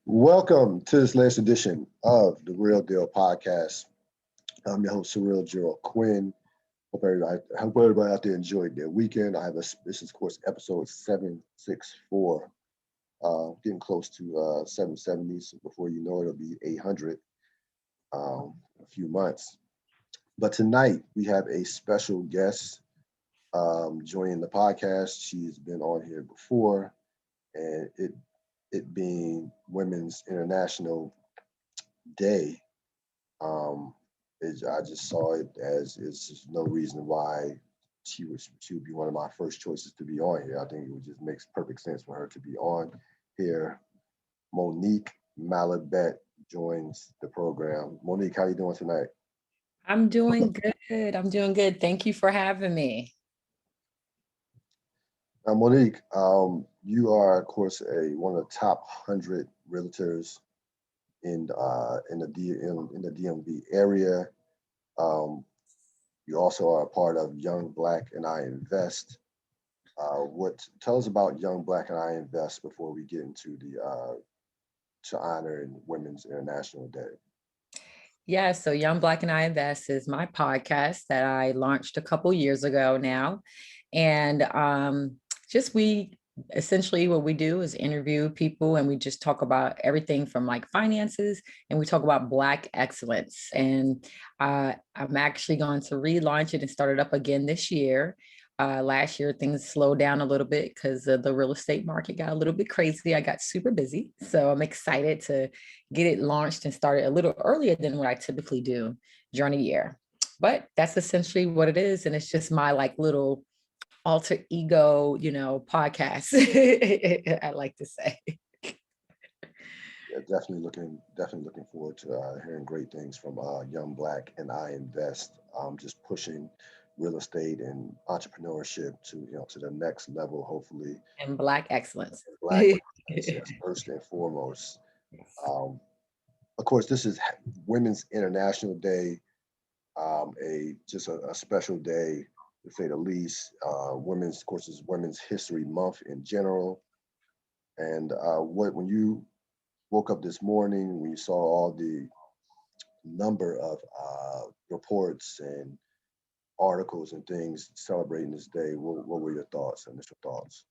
Welcome to this latest edition of the Real Deal podcast. I'm your host, Cyril Gerald-Quinn. Hope everybody out there enjoyed their weekend. This is, of course, episode 764. Getting close to 770. So before you know it, it'll be 800 in a few months. But tonight we have a special guest joining the podcast. She's been on here before, and it being Women's International Day, I just saw it as it's just no reason why she would be one of my first choices to be on here. I think it would just makes perfect sense for her to be on here. Monique Malibet joins the program. Monique, how you doing tonight? I'm doing good. I'm doing good. Thank you for having me. Now, Monique, you are, of course, one of the top 100 realtors in the DMV area. Um, you also are a part of Young Black and I Invest. What tell us about Young Black and I Invest before we get into the to honor Women's International Day. Yeah, so Young Black and I Invest is my podcast that I launched a couple years ago now. And just we essentially what we do is interview people and we just talk about everything from like finances and we talk about Black excellence. And I'm actually going to relaunch it and start it up again this year. Last year, things slowed down a little bit because the real estate market got a little bit crazy. I got super busy. So I'm excited to get it launched and started a little earlier than what I typically do during the year. But that's essentially what it is. And it's just my like little alter ego, podcast, I like to say. Yeah, definitely looking forward to hearing great things from Young Black and I Invest. Just pushing real estate and entrepreneurship to the next level, hopefully. And Black excellence. Black excellence, yes, first and foremost. Um, of course, this is Women's International Day, a special day to say the least. Of course, is Women's History Month in general. And when you woke up this morning, when you saw all the number of reports and articles and things celebrating this day, what were your initial thoughts?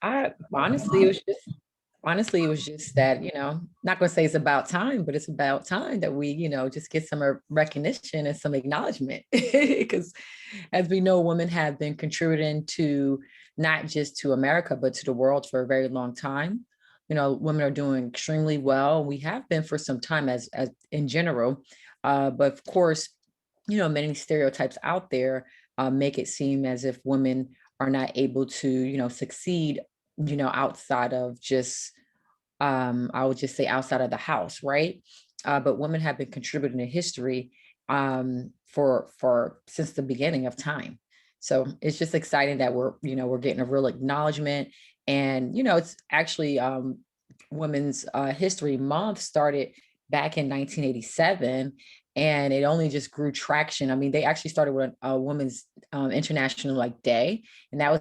I honestly, it was just that, not going to say it's about time, but it's about time that we, just get some recognition and some acknowledgement. Because as we know, women have been contributing to not just to America, but to the world for a very long time. Women are doing extremely well. We have been for some time as in general. But of course, many stereotypes out there make it seem as if women are not able to, succeed, outside of just, I would just say outside of the house, right? But women have been contributing to history for since the beginning of time. So it's just exciting that we're getting a real acknowledgement. And, it's actually Women's History Month started back in 1987 and it only just grew traction. I mean, they actually started with a Women's International like Day, and that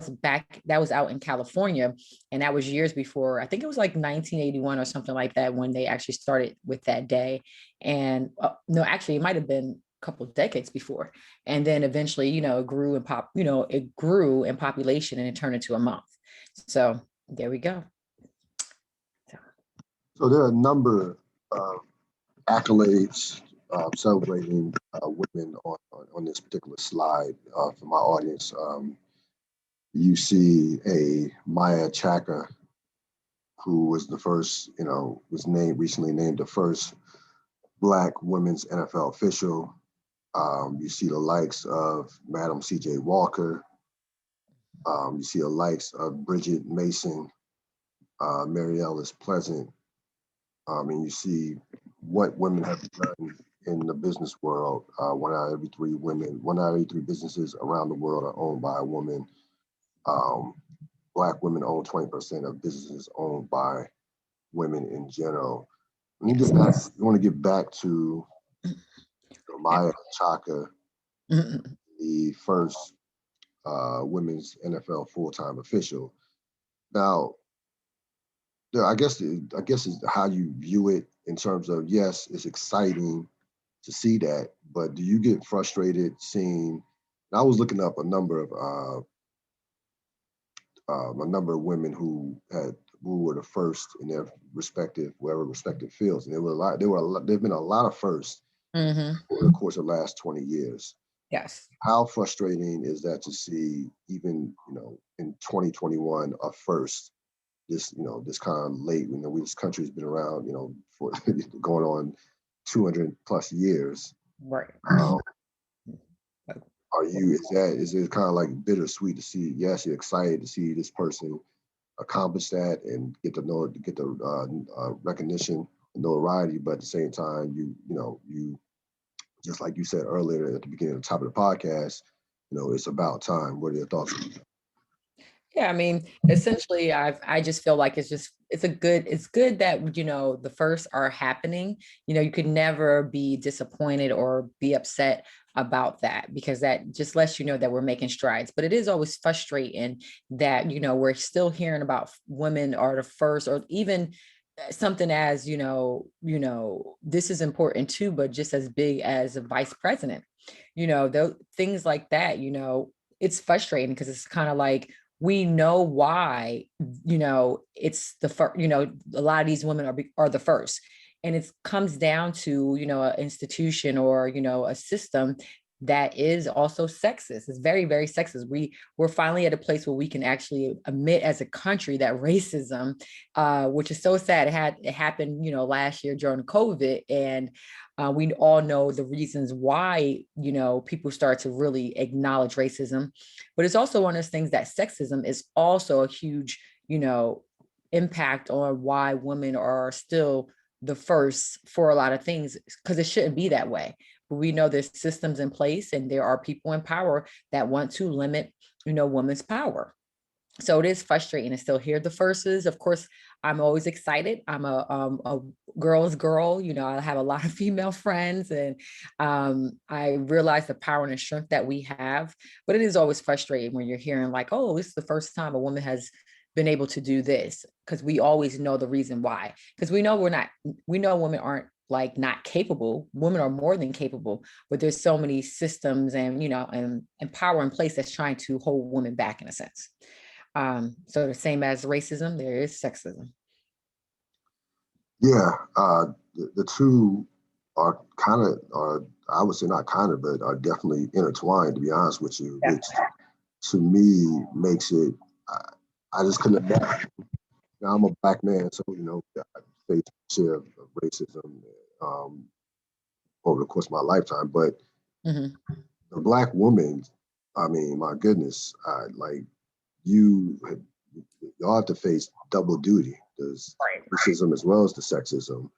was out in California, and that was years before. I think it was like 1981 or something like that when they actually started with that day. And no, actually, it might have been a couple of decades before, and then eventually, it grew in population and it turned into a month. So there we go. So there are a number of accolades celebrating women on this particular slide. For my audience, you see a Maya Chaka, who was the first, recently named the first Black women's NFL official. You see the likes of Madam C.J. Walker. You see the likes of Bridget Mason, Mary Ellis Pleasant. And you see what women have done in the business world. One out of every three businesses around the world are owned by a woman. Black women own 20% of businesses owned by women in general. I want to get back to Maya Chaka, the first women's NFL full-time official. Now, I guess is how you view it in terms of, yes, it's exciting to see that, but do you get frustrated seeing? And I was looking up a number of women who were the first in their respective fields, and there've been a lot of firsts Mm-hmm. over the course of the last 20 years. Yes. How frustrating is that to see, even in 2021, a first, this kind of late, this country's been around, for going on 200 plus years. Right. um, is it kind of like bittersweet to see? Yes, you're excited to see this person accomplish that and get the recognition and notoriety, but at the same time, you just like you said earlier at the beginning of the top of the podcast, it's about time. What are your thoughts? Yeah, I mean, essentially, I just feel like it's good that the firsts are happening. You could never be disappointed or be upset about that, because that just lets you know that we're making strides. But it is always frustrating that we're still hearing about women are the first, or even something as this is important too, but just as big as a vice president. Those things like that. It's frustrating because it's kind of like, we know why, it's the first, a lot of these women are the first. And it comes down to, an institution or, a system that is also sexist. It's very, very sexist. We're finally at a place where we can actually admit as a country that racism, which is so sad. It happened, last year during COVID, and we all know the reasons why, people start to really acknowledge racism. But it's also one of those things that sexism is also a huge, impact on why women are still the first for a lot of things, because it shouldn't be that way. But we know there's systems in place and there are people in power that want to limit, women's power. So it is frustrating to still hear the verses. Of course, I'm always excited. I'm a girl's girl. I have a lot of female friends, and I realize the power and the strength that we have. But it is always frustrating when you're hearing like, oh, this is the first time a woman has been able to do this, because we always know the reason why. Because we know women aren't like not capable. Women are more than capable, but there's so many systems and and power in place that's trying to hold women back in a sense. So the same as racism, there is sexism. Yeah, the two are kind of, are, I would say not kind of, but are definitely intertwined, to be honest with you, Yeah. which to me makes it, I just couldn't imagine. Now, I'm a black man, so, I faced a share of racism um, over the course of my lifetime. But Mm-hmm. the black woman, I mean, my goodness, like you, y'all have to face double duty. There's Right. racism as well as the sexism.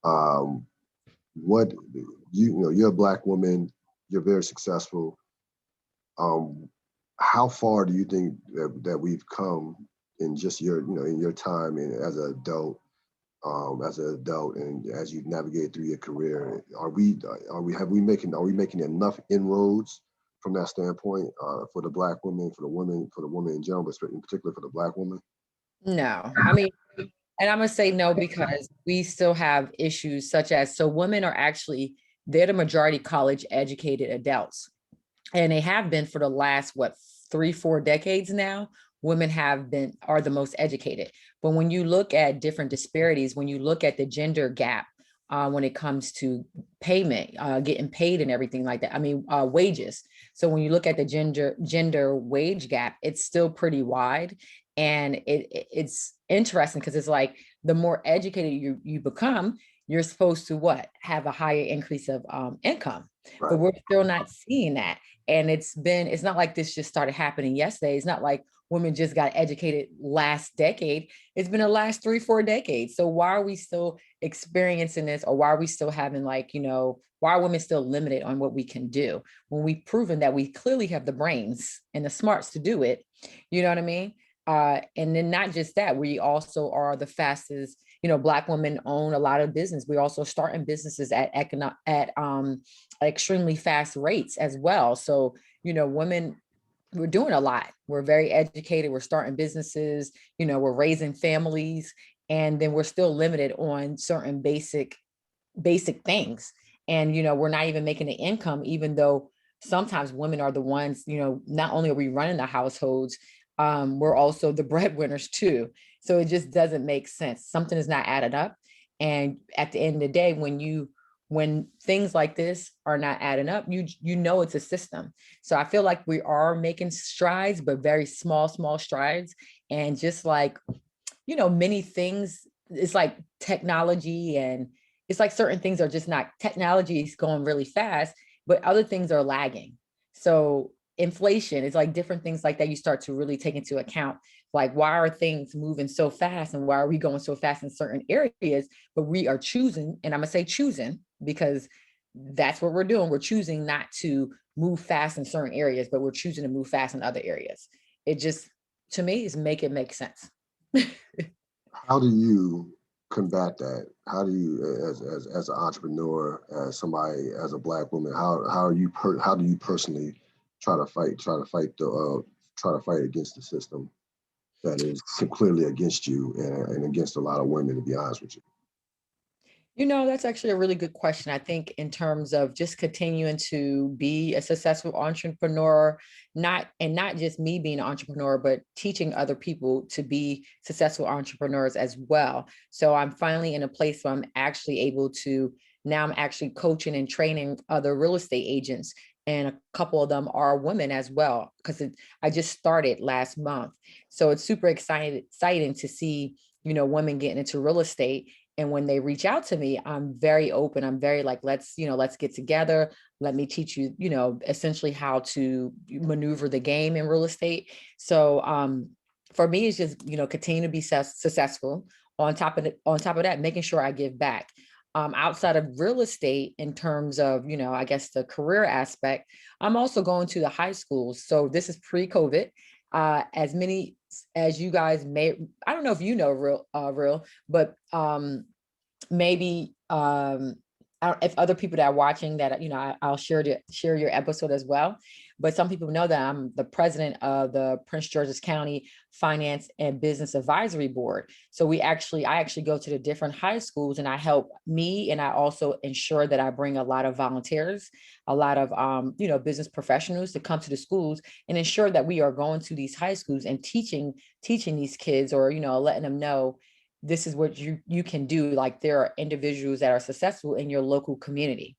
Um, what you're a black woman, you're very successful. Um, how far do you think that we've come in just in your time and as an adult, and as you navigate through your career? Are we making enough inroads from that standpoint, for the black woman, for the woman in general, but in particular for the black woman? No, I mean, and I'm gonna say no, because we still have issues such as, so women are actually, they're the majority college educated adults, and they have been for the last, what, 3, 4 decades now. Women are the most educated. But when you look at different disparities, when you look at the gender gap, when it comes to payment, getting paid and everything like that, I mean, wages. So when you look at the gender wage gap, it's still pretty wide. And it's interesting because it's like, the more educated you become, you're supposed to what, have a higher increase of income. But Right. we're still not seeing that. And it's not like this just started happening yesterday. It's not like women just got educated last decade. It's been the last 3, 4 decades. So why are we still experiencing this? Or why are we still having why are women still limited on what we can do when we've proven that we clearly have the brains and the smarts to do it? You know what I mean? And then not just that, we also are the fastest, Black women own a lot of business. We also starting businesses at extremely fast rates as well. So, women, we're doing a lot. We're very educated. We're starting businesses, we're raising families. and then we're still limited on certain basic things. And, we're not even making the income, even though sometimes women are the ones, not only are we running the households, we're also the breadwinners too. So it just doesn't make sense. Something is not added up. And at the end of the day, when things like this are not adding up, it's a system. So I feel like we are making strides, but very small strides. And just like, many things, it's like technology, and it's like certain things are just not, technology is going really fast, but other things are lagging. So inflation is like different things like that you start to really take into account. Like, why are things moving so fast, and why are we going so fast in certain areas? But we are choosing, and I'm gonna say choosing, because that's what we're doing. We're choosing not to move fast in certain areas, but we're choosing to move fast in other areas. It just, to me, is make it make sense. How do you combat that? How do you, as an entrepreneur, as somebody, as a Black woman, how do you personally try to fight against the system that is clearly against you, and against a lot of women, to be honest with you? That's actually a really good question. I think in terms of just continuing to be a successful entrepreneur, not just me being an entrepreneur, but teaching other people to be successful entrepreneurs as well. So I'm finally in a place where I'm actually able to, now I'm actually coaching and training other real estate agents. And a couple of them are women as well, because I just started last month. So it's super exciting to see, women getting into real estate. And when they reach out to me, I'm very open. I'm very like, let's get together. Let me teach you, essentially how to maneuver the game in real estate. So for me, it's just, continue to be successful. On top of that, making sure I give back. Outside of real estate, in terms of, I guess the career aspect, I'm also going to the high schools. So this is pre-COVID. As many as you guys may, I don't know if real, but maybe if other people that are watching that, I'll share your episode as well. But some people know that I'm the president of the Prince George's County Finance and Business Advisory Board. So I actually go to the different high schools, and I help and I also ensure that I bring a lot of volunteers, a lot of business professionals to come to the schools and ensure that we are going to these high schools and teaching these kids, or letting them know this is what you can do. Like, there are individuals that are successful in your local community.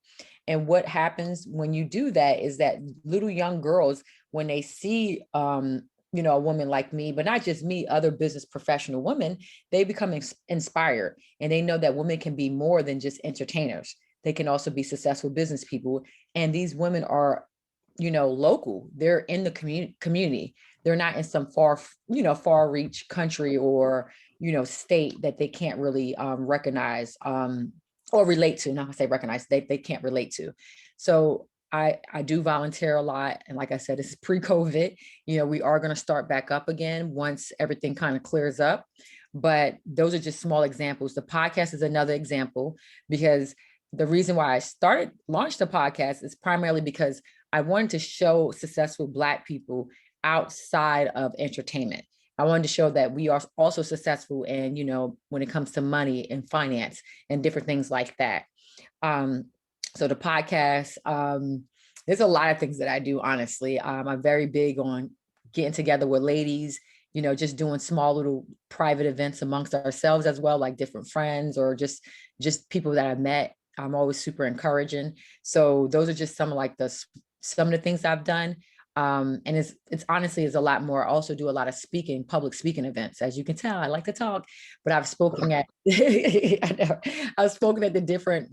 And what happens when you do that is that little young girls, when they see a woman like me, but not just me, other business professional women, they become inspired, and they know that women can be more than just entertainers. They can also be successful business people. And these women are, local. They're in the community. They're not in some far reach country or state that they can't really recognize or relate to. Not say recognize, they can't relate to. So I do volunteer a lot. And like I said, this is pre-COVID. We are going to start back up again once everything kind of clears up. But those are just small examples. The podcast is another example, because the reason why I launched the podcast is primarily because I wanted to show successful Black people outside of entertainment. I wanted to show that we are also successful in, when it comes to money and finance and different things like that. So the podcast, there's a lot of things that I do, honestly. I'm very big on getting together with ladies, just doing small little private events amongst ourselves as well, like different friends or just people that I've met. I'm always super encouraging. So those are just some of the things I've done. And it's honestly is a lot more. I also do a lot of public speaking events. As you can tell, I like to talk, but I've spoken at, I've spoken at the different,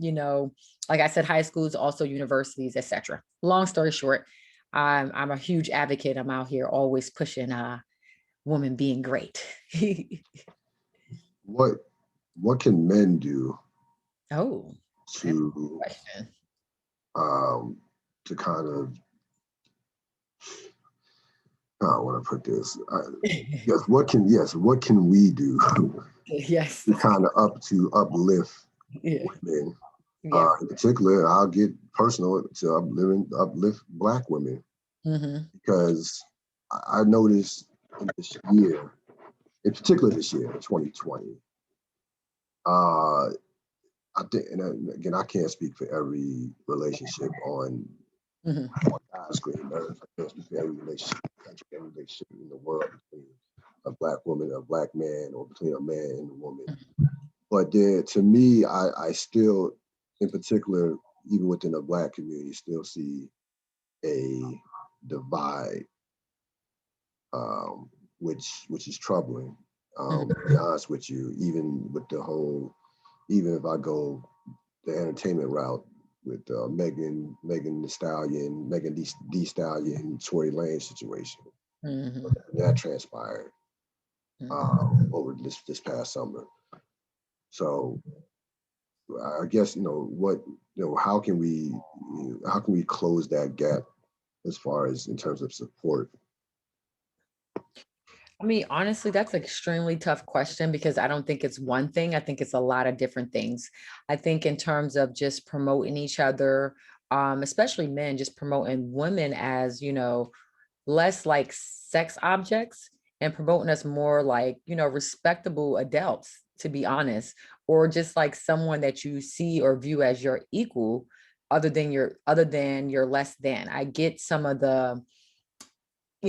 like I said, high schools, also universities, etc. Long story short, I'm a huge advocate. I'm out here always pushing women being great. What can men do Oh, to question. To kind of, how I want to put this. What can we do Yes. to kind of uplift women? Yeah. In particular, I'll get personal, to uplift Black women, because I noticed in this year, in particular this year, 2020, Uh, I think, and again, I can't speak for every relationship on God's green earth. I can't speak for every relationship, every relationship in the world between a Black woman, a Black man, or between a man and a woman. But there, to me, I still, in particular, even within the Black community, still see a divide, which is troubling. To be honest with you, even with the whole, even if I go the entertainment route with Megan Thee Stallion, Tory Lane situation, that transpired over this past summer. So I guess how can we close that gap as far as in terms of support? I mean, honestly, that's an extremely tough question because I don't think it's one thing. I think it's a lot of different things. I think in terms of just promoting each other, especially men, just promoting women as, less like sex objects and promoting us more like, respectable adults, to be honest, or just like someone that you see or view as your equal other than your less than. I get some of the,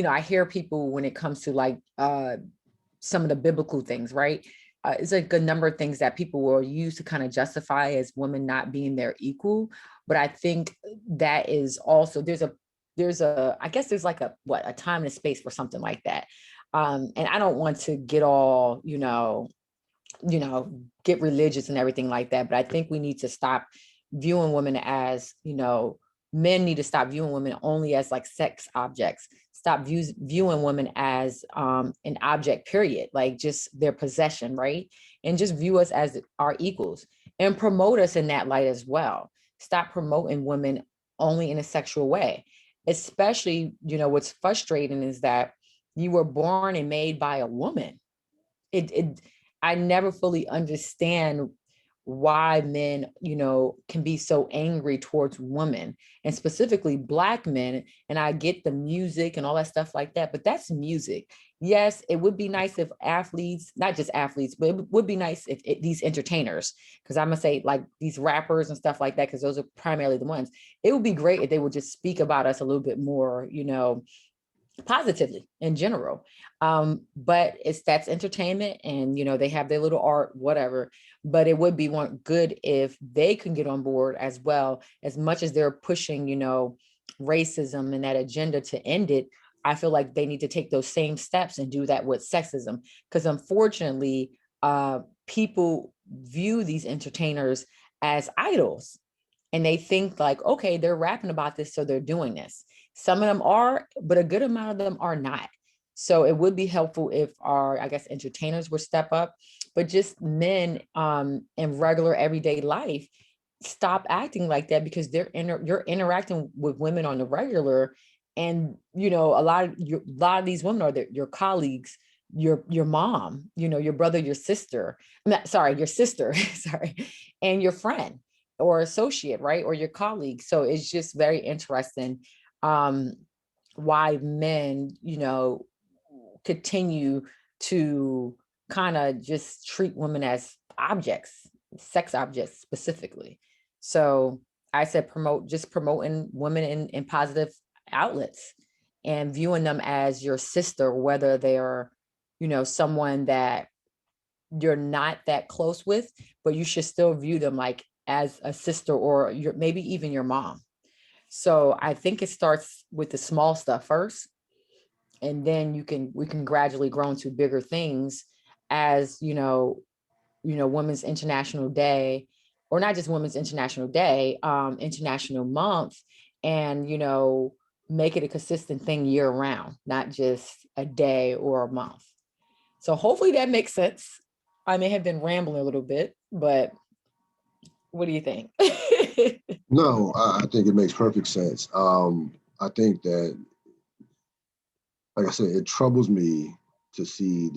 I hear people when it comes to like some of the biblical things, right? It's a good number of things that people will use to kind of justify as women not being their equal. But I think that is also I guess there's like a time and a space for something like that. And I don't want to get all, get religious and everything like that. But I think we need to stop viewing women as, men need to stop viewing women only as like sex objects. Stop viewing women as an object, period, like just their possession, right? And just view us as our equals and promote us in that light as well. Stop promoting women only in a sexual way. Especially, what's frustrating is that you were born and made by a woman. it I never fully understand why men, can be so angry towards women and specifically Black men. And I get the music and all that stuff like that, but that's music. Yes, it would be nice if athletes, not just athletes, but it would be nice if these entertainers, because I'm gonna say like these rappers and stuff like that, because those are primarily the ones. It would be great if they would just speak about us a little bit more, positively in general. But that's entertainment, and they have their little art, whatever. But it would be good if they can get on board as well, as much as they're pushing, racism and that agenda to end it. I feel like they need to take those same steps and do that with sexism, because unfortunately, people view these entertainers as idols, and they think like, okay, they're rapping about this, so they're doing this. Some of them are, but a good amount of them are not. So it would be helpful if our, I guess, entertainers would step up, but just men in regular everyday life stop acting like that, because you're interacting with women on the regular, and a lot of these women are your colleagues, your mom, your brother, your sister. I'm not, sorry, your sister, sorry, and your friend or associate, right, or your colleague. So it's just very interesting why men, continue to kind of just treat women as objects, sex objects specifically. So I said promoting women in positive outlets and viewing them as your sister, whether they're, someone that you're not that close with, but you should still view them like as a sister, or maybe even your mom. So I think it starts with the small stuff first, and then we can gradually grow into bigger things, as Women's International Day, or not just Women's International Day, International Month, and make it a consistent thing year round, not just a day or a month. So hopefully that makes sense. I may have been rambling a little bit, but what do you think? No, I think it makes perfect sense. I think that, like I said, it troubles me to see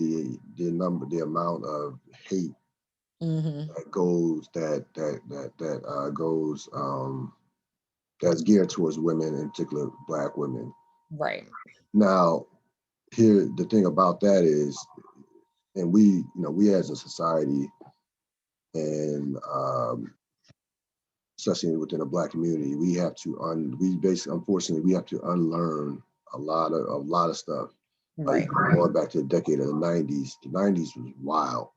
the amount of hate that goes that's geared towards women, in particular Black women. Right. Now, here the thing about that is, and we as a society, and especially within the Black community, we have to unfortunately, we have to unlearn a lot of stuff. Like Right. going back to the decade of the '90s, the '90s was wild,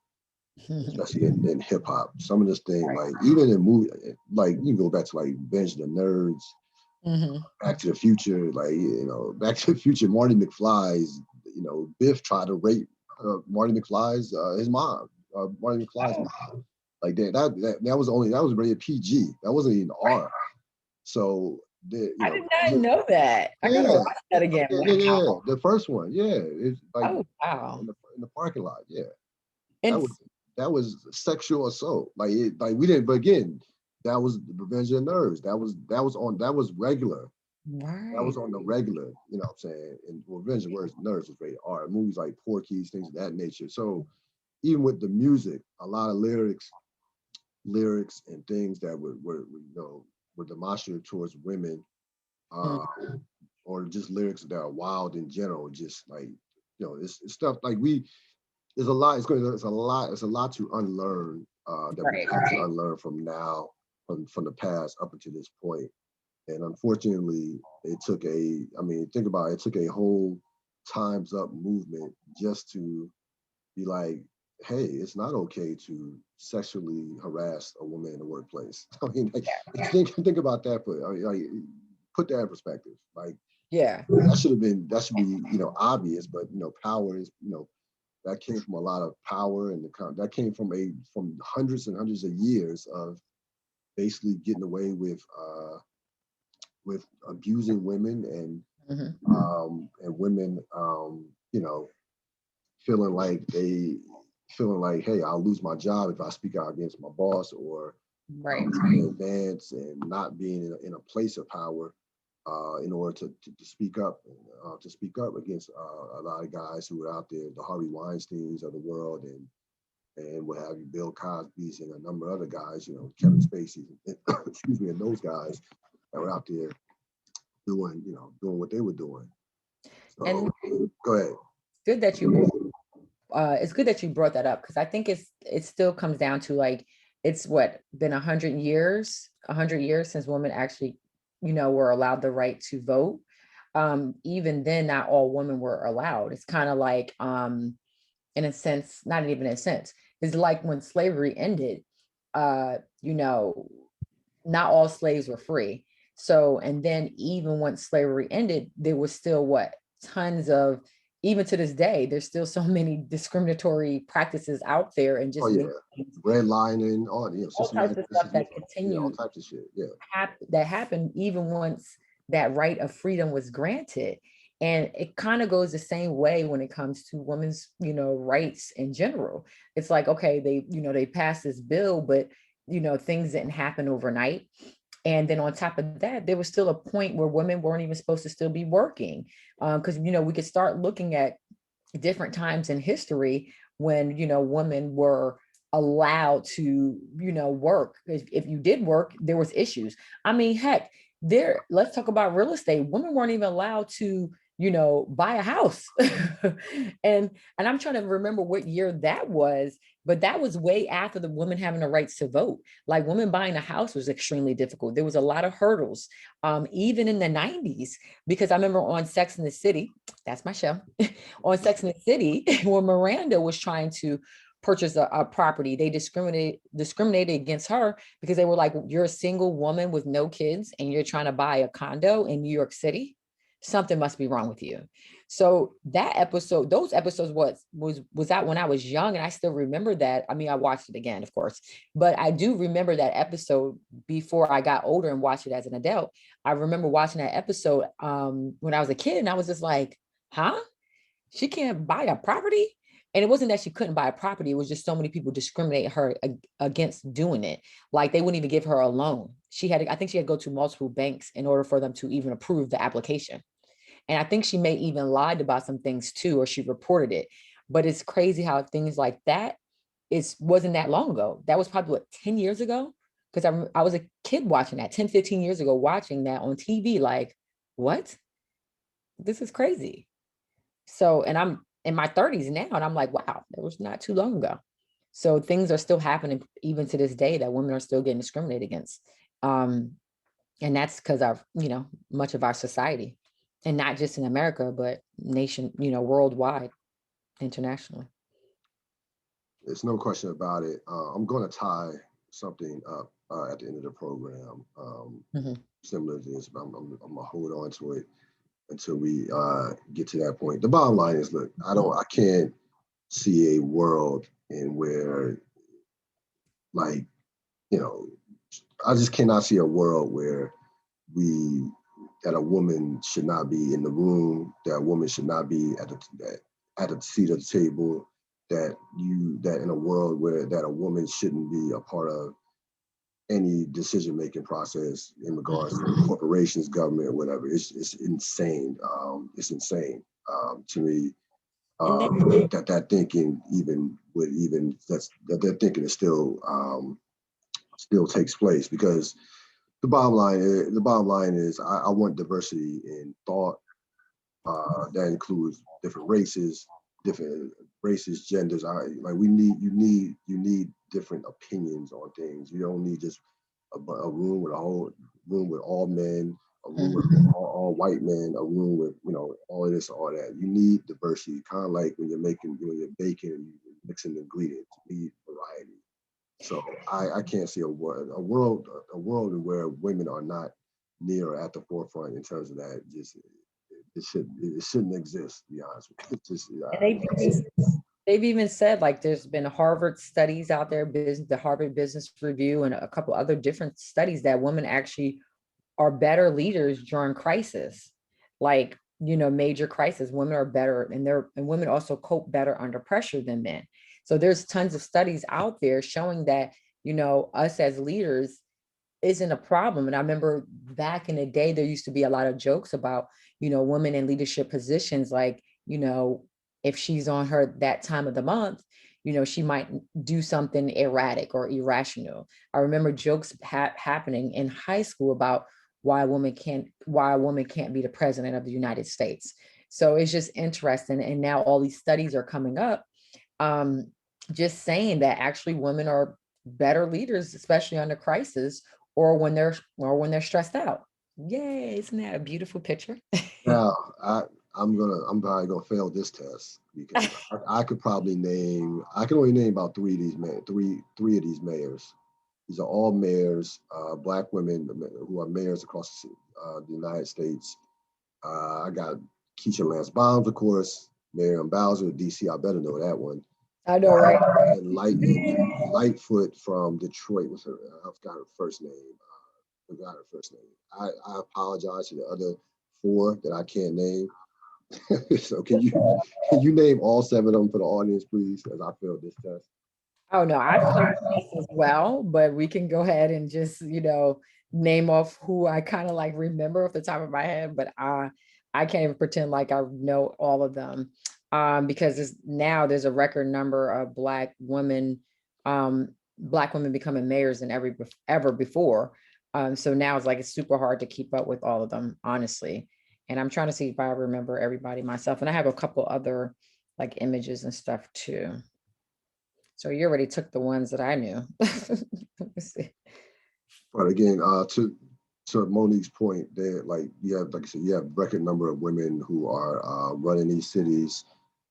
especially in hip hop. Some of this thing, like even in movie, like you go back to like Revenge of the Nerds, Back to the Future, like Back to the Future. Marty McFly's, Biff tried to rape Marty McFly's his mom, Marty McFly's mom. Like that was rated PG. That wasn't even R. So I did not know that. I gotta watch that again. Yeah, the first one, it's like oh wow, in the parking lot, and that was sexual assault. Like we didn't, but again, that was the Revenge of the Nerds. That was regular. right. That was on the regular, you know what I'm saying? And Revenge of the Nerds was rated R. Movies like Porky's, things of that nature. So even with the music, a lot of lyrics and things that were demonstrative towards women, or just lyrics that are wild in general. Just like it's stuff like there's a lot. It's a lot to unlearn that we have to unlearn from now, from the past up until this point. And unfortunately, think about it, it took a whole Time's Up movement just to be like, hey, it's not okay to sexually harass a woman in the workplace. I mean, like, think about that. Put that in perspective. Like, that should be obvious, but power is that came from a lot of power, and that came from hundreds and hundreds of years of basically getting away with abusing women and women, feeling like, hey, I'll lose my job if I speak out against my boss, or advance and not being in a place of power in order to speak up against a lot of guys who are out there, the Harvey Weinsteins of the world, and what have you, Bill Cosby's, and a number of other guys, Kevin Spacey, excuse me, and those guys that were out there doing what they were doing. So, and go ahead. Good that it's good that you brought that up, because I think it still comes down to, like, it's been 100 years since women actually, were allowed the right to vote. Even then, not all women were allowed. It's kind of like, in a sense, not even in a sense, it's like when slavery ended, not all slaves were free. So, and then even once slavery ended, there was still tons of, even to this day, there's still so many discriminatory practices out there, and just redlining, all types of stuff that continue, all types of shit, that happened even once that right of freedom was granted. And it kind of goes the same way when it comes to women's, rights in general. It's like, okay, they passed this bill, but things didn't happen overnight. And then on top of that, there was still a point where women weren't even supposed to still be working. Because, we could start looking at different times in history when, women were allowed to, work. If you did work, there was issues. I mean, heck, let's talk about real estate. Women weren't even allowed to, buy a house. and I'm trying to remember what year that was, but that was way after the women having the rights to vote. Like, women buying a house was extremely difficult. There was a lot of hurdles, even in the 90s, because I remember on Sex and the City, that's my show, on Sex and the City, when Miranda was trying to purchase a property, they discriminated against her, because they were like, you're a single woman with no kids and you're trying to buy a condo in New York City. Something must be wrong with you. So those episodes was out when I was young, and I still remember that. I mean, I watched it again, of course, but I do remember that episode before I got older and watched it as an adult. I remember watching that episode when I was a kid, and I was just like, huh? She can't buy a property? And it wasn't that she couldn't buy a property. It was just so many people discriminate her against doing it. Like, they wouldn't even give her a loan. I think she had to go to multiple banks in order for them to even approve the application. And I think she may even lied about some things too, or she reported it. But it's crazy how things like that wasn't that long ago. That was probably 10 years ago? Because I was a kid watching that 10, 15 years ago, watching that on TV. Like, what? This is crazy. So, and I'm in my 30s now, and I'm like, wow, that was not too long ago. So things are still happening even to this day that women are still getting discriminated against. And that's because of, much of our society, and not just in America, but worldwide, internationally. There's no question about it. I'm going to tie something up at the end of the program, similar to this, but I'm going to hold on to it until we get to that point. The bottom line is, look, I can't see a world in where, like, I just cannot see a world where that a woman should not be in the room, that a woman should not be at the seat of the table, that in a world where that a woman shouldn't be a part of any decision-making process in regards to corporations, government, or whatever. It's insane. It's insane to me that thinking that thinking is still takes place, because the bottom line is I want diversity in thought. That includes different races, genders. You need different opinions on things. You don't need just a room with all men, a room with all white men, a room with all of this, all that. You need diversity, kind of like when you're baking and you're mixing ingredients. You need variety. So I can't see a world where women are not near or at the forefront in terms of that. Just it shouldn't exist, to be honest with you. They've even said, like, there's been Harvard studies out there, the Harvard Business Review, and a couple other different studies that women actually are better leaders during crisis, like, major crisis. Women are better, and women also cope better under pressure than men. So there's tons of studies out there showing that, us as leaders isn't a problem. And I remember back in the day, there used to be a lot of jokes about, women in leadership positions, like, if she's on her that time of the month, she might do something erratic or irrational. I remember jokes happening in high school about why a woman can't be the president of the United States. So it's just interesting. And now all these studies are coming up, just saying that actually women are better leaders, especially under crisis, or when they're stressed out. Yay, isn't that a beautiful picture? Now, I'm probably gonna fail this test, because I could only name about three of these mayors. These are all mayors, Black women who are mayors across the United States. I got Keisha Lance Bottoms, of course, Marion Bowser, DC. I better know that one. I know, right? And Lightfoot from Detroit was her. I forgot her first name. I apologize to the other four that I can't name. So can you name all seven of them for the audience, please, as I failed this test? Oh no, I failed this as well, but we can go ahead and just, name off who I kind of like remember off the top of my head, but I can't even pretend like I know all of them. Because there's a record number of Black women becoming mayors than ever before. So now it's super hard to keep up with all of them, honestly. And I'm trying to see if I remember everybody myself. And I have a couple other like images and stuff too. So you already took the ones that I knew. Let me see. But again, to Monique's point, there, like I said, you have record number of women who are running these cities,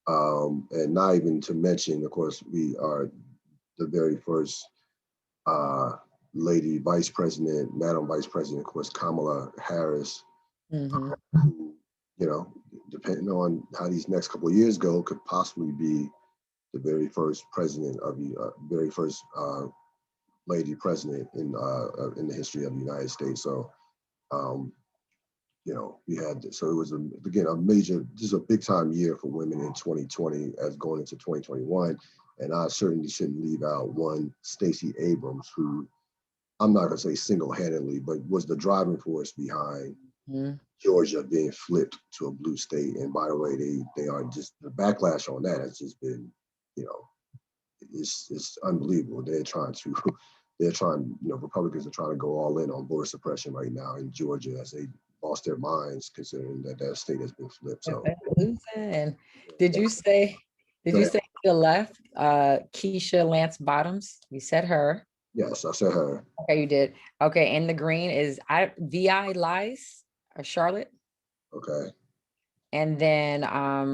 and not even to mention, of course, we are the very first lady vice president, Madam Vice President, of course, Kamala Harris, who, depending on how these next couple of years go, could possibly be the very first very first lady president in the history of the United States. So, we had, so it was again this is a big time year for women in 2020 as going into 2021. And I certainly shouldn't leave out one Stacey Abrams, who I'm not gonna say single-handedly, but was the driving force behind Georgia being flipped to a blue state. And by the way, they are just, the backlash on that has just been, it's unbelievable. Republicans are trying to go all in on voter suppression right now in Georgia as they lost their minds, considering that state has been flipped. So, And did you say the left, Keisha Lance Bottoms. You said her. Yes, I said her. Okay, you did. Okay, and the green is VI Lies or Charlotte. Okay. And then I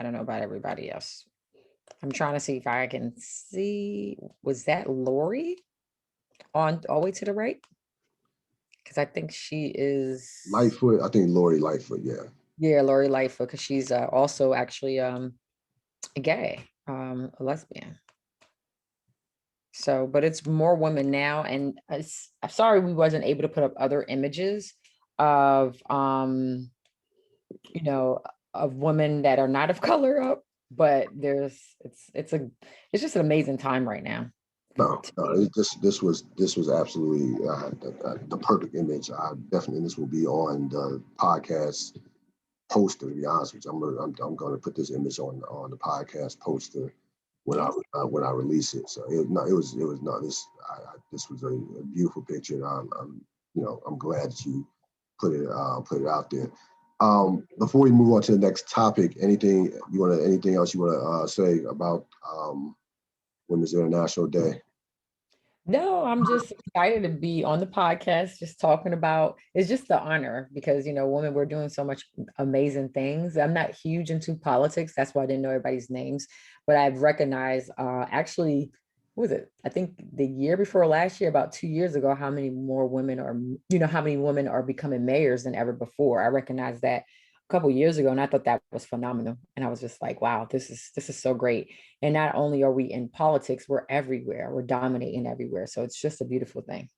don't know about everybody else. I'm trying to see if I can see. Was that Lori on all the way to the right? Because I think she is Lightfoot, I think Lori Lightfoot, yeah. Yeah, Lori Lightfoot, because she's also actually gay, a lesbian. So, but it's more women now, and I'm sorry we wasn't able to put up other images of you know, of women that are not of color up, but it's just an amazing time right now. No, this was absolutely the perfect image. I definitely, this will be on the podcast poster. To be honest with you, I'm going to put this image on the podcast poster when I release it. So this was a beautiful picture. I'm glad that you put it out there. Before we move on to the next topic, anything else you want to say about Women's International Day? No, I'm just excited to be on the podcast, just talking about it's just the honor because women, we're doing so much amazing things. I'm not huge into politics, that's why I didn't know everybody's names, but I've recognized actually, what was it? I think the year before last year, about 2 years ago, how many women are becoming mayors than ever before. I recognized that a couple years ago, and I thought that was phenomenal. And I was just like, wow, this is so great. And not only are we in politics, we're everywhere. We're dominating everywhere. So it's just a beautiful thing.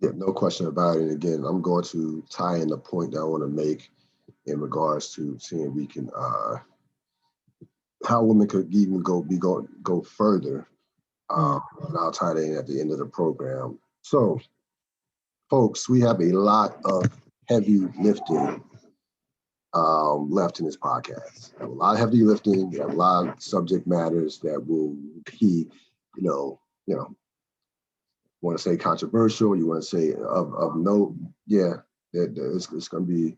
Yeah, no question about it. Again, I'm going to tie in the point that I want to make in regards to seeing we can how women could even go further. And I'll tie that in at the end of the program. So, folks, we have a lot of heavy lifting left in this podcast. We have a lot of heavy lifting. We have a lot of subject matters that will be, want to say controversial. You want to say of note. Yeah, it's going to be,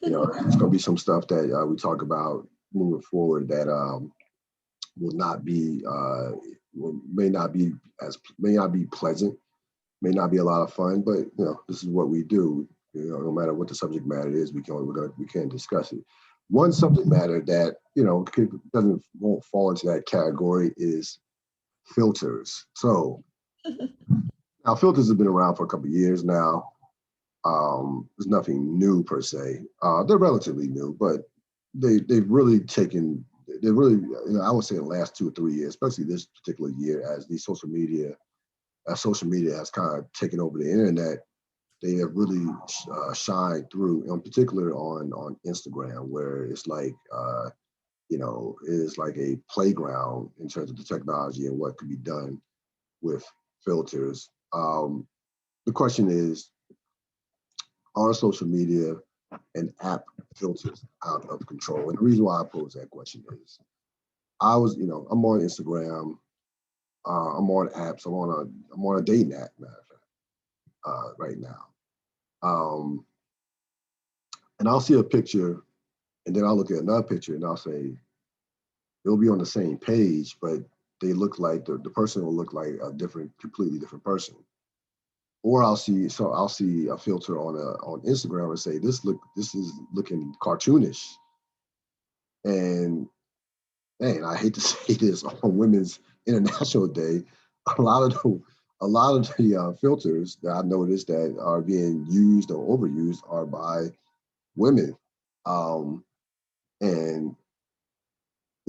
it's going to be some stuff that we talk about moving forward that will not be may not be pleasant, may not be a lot of fun, but this is what we do. No matter what the subject matter is, we can discuss it. One subject matter that won't fall into that category is filters. So now filters have been around for a couple of years now. There's nothing new per se. They're relatively new, but they've really taken. They're really, I would say, the last 2 or 3 years, especially this particular year, as social media has kind of taken over the internet. They have really shined through, in particular on Instagram, where it's like, it is like a playground in terms of the technology and what could be done with filters. The question is, are social media and app filters out of control? And the reason why I pose that question is, I'm on Instagram, I'm on apps, I'm on a dating app, matter of fact, right now. And I'll see a picture, and then I'll look at another picture, and I'll say, they'll be on the same page, but they look like the person will look like a completely different person. Or I'll see a filter on Instagram and say, this is looking cartoonish. And man, I hate to say this on Women's International Day, a lot of the filters that I noticed that are being used or overused are by women. And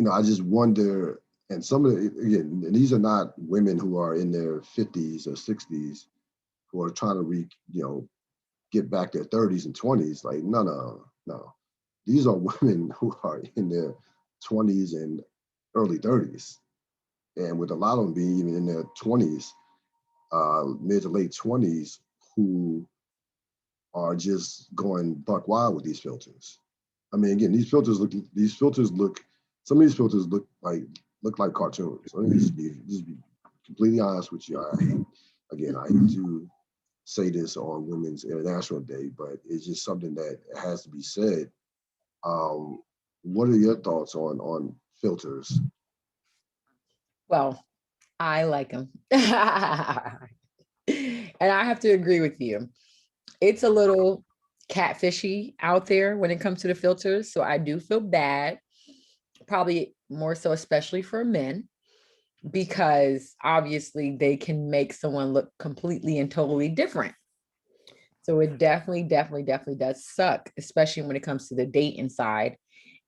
I just wonder, and some of again, and these are not women who are in their 50s or 60s who are trying to get back their 30s and 20s. Like, no. These are women who are in their 20s and early 30s. And with a lot of them being even in their 20s, mid to late 20s, who are just going buck wild with these filters. I mean, again, some of these filters look like cartoons. Let me just be completely honest with you. I hate to say this on Women's International Day, but it's just something that has to be said. What are your thoughts on filters? Well, I like them. And I have to agree with you. It's a little catfishy out there when it comes to the filters. So I do feel bad, probably more so, especially for men, because obviously they can make someone look completely and totally different. So it definitely does suck, especially when it comes to the dating side.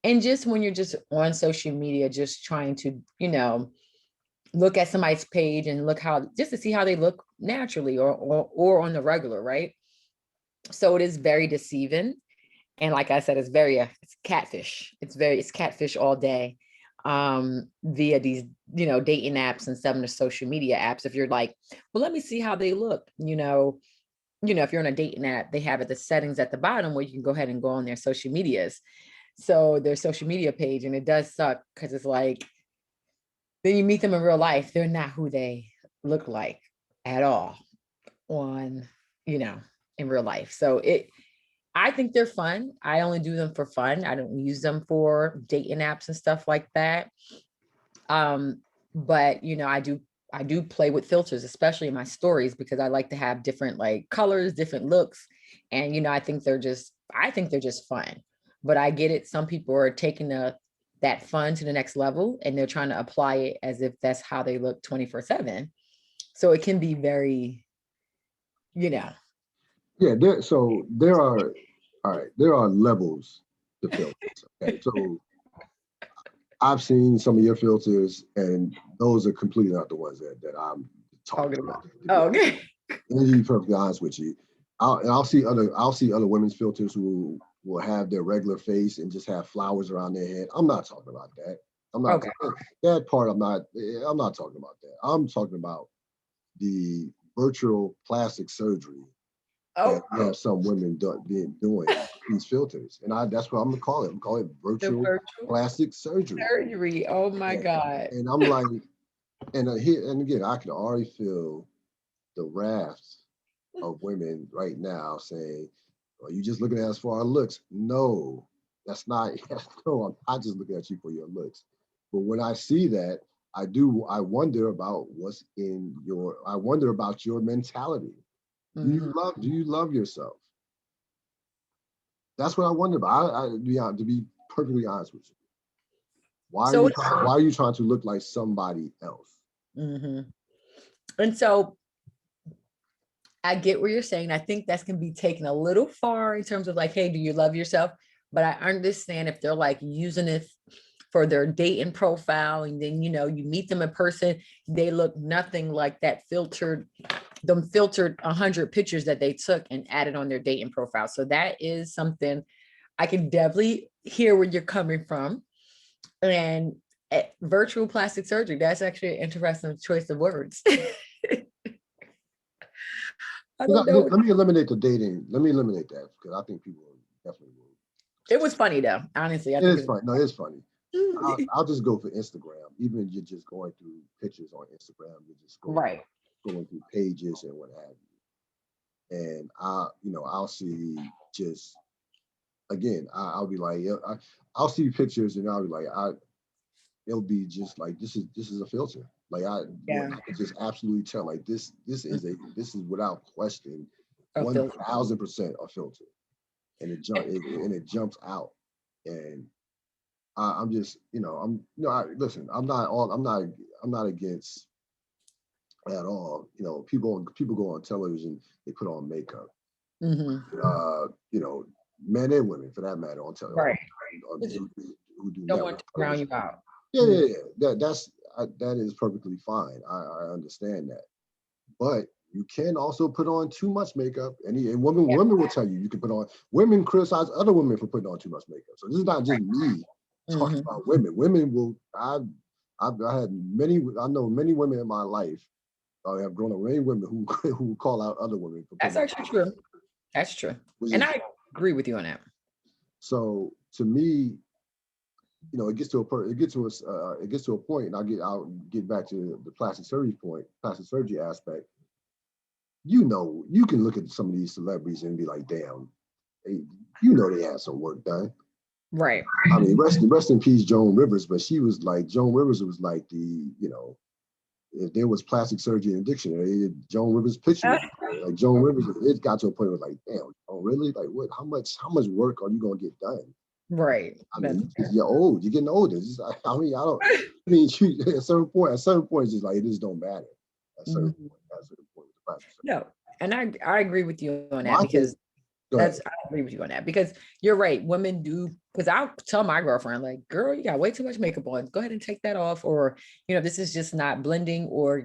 And just when you're just on social media, just trying to, look at somebody's page and look how, just to see how they look naturally or on the regular, right? So it is very deceiving. And like I said, it's catfish. It's catfish all day, via these, dating apps and some of the social media apps. If you're like, well, let me see how they look, if you're on a dating app, they have the settings at the bottom where you can go ahead and go on their social medias. So their social media page, and it does suck because it's like, then you meet them in real life, they're not who they look like at all on, in real life. So I think they're fun. I only do them for fun. I don't use them for dating apps and stuff like that. But I do play with filters, especially in my stories, because I like to have different like colors, different looks. And I think they're just fun. But I get it. Some people are taking that fun to the next level, and they're trying to apply it as if that's how they look 24/7. So it can be very, you know. Yeah, there are levels to filters. Okay, so I've seen some of your filters, and those are completely not the ones that I'm talking Talking about. about. To be Oh, honest, okay. and to be perfectly honest with you, I'll see other women's filters who will have their regular face and just have flowers around their head. I'm not talking about that. I'm not Okay. that part. I'm not talking about that. I'm talking about the virtual plastic surgery that Oh, you have some women doing these filters, and that's what I'm gonna call it. I'm calling it the virtual virtual plastic surgery. surgery. Oh my And, God. and I'm like, and again, I can already feel the wrath of women right now saying, "Are you just looking at us for our looks?" No, that's not. No, I'm not just looking at you for your looks. But when I see that, I wonder about I wonder about your mentality. Mhm. Do you love yourself? That's what I wonder about. To be perfectly honest with you, So, why are you trying to look like somebody else? mhm. And so I get what you're saying. I think that's going to be taken a little far in terms of like, hey, do you love yourself? But I understand if they're like using it for their dating profile, and then, you meet them in person, they look nothing like them filtered 100 pictures that they took and added on their dating profile. So that is something I can definitely hear where you're coming from. And virtual plastic surgery, that's actually an interesting choice of words. I don't know. Let me eliminate the dating. Let me eliminate that because I think people definitely will. It was funny though. Honestly, I It think is funny. No, it's funny. it's I'll just go for Instagram. Even if you're just going through pictures on Instagram, you're just right. going through pages and what have you. And I'll see just again. I'll be like, yeah, I'll see pictures and I'll be like, it'll be just like this is a filter. Like Yeah. I can just absolutely tell. Like this is without question, A filter. 1,000% a filter, and it jumps out. And I'm just listen. I'm not against at all. People go on television. They put on makeup. Hmm. You know, Men and women for that matter on television Right. who do Don't want network to drown television. you out. Yeah, Mm. yeah, yeah. That is perfectly fine. I understand that, but you can also put on too much makeup, and Yeah. women will tell you you can put on. Women criticize other women for putting on too much makeup. So this is not just me talking Hmm. about women. Women will. I had many. I know many women in my life. I have grown up with many women who who call out other women for That's putting on, actually true. That's true. which And is I agree with you on that. so to me. It gets to a point, and I'll get back to the plastic surgery aspect. You can look at some of these celebrities and be like, damn, they, they had some work done. Right. I mean, rest in peace, Joan Rivers, but Joan Rivers was like if there was plastic surgery in a dictionary, Joan Rivers' picture would be there. Like Joan Rivers, it got to a point where like, damn, oh really? Like what? How much work are you gonna get done? Right. I mean, you're old. You're getting older. I mean, I don't. I mean, at a certain point, it's just like it just don't matter. At a certain point, with the plastic surgery. No, and I agree with you on that My thing, because I agree with you on that because you're right. Women do, because I'll tell my girlfriend, like, girl, you got way too much makeup on. Go ahead and take that off. Or, this is just not blending. Or,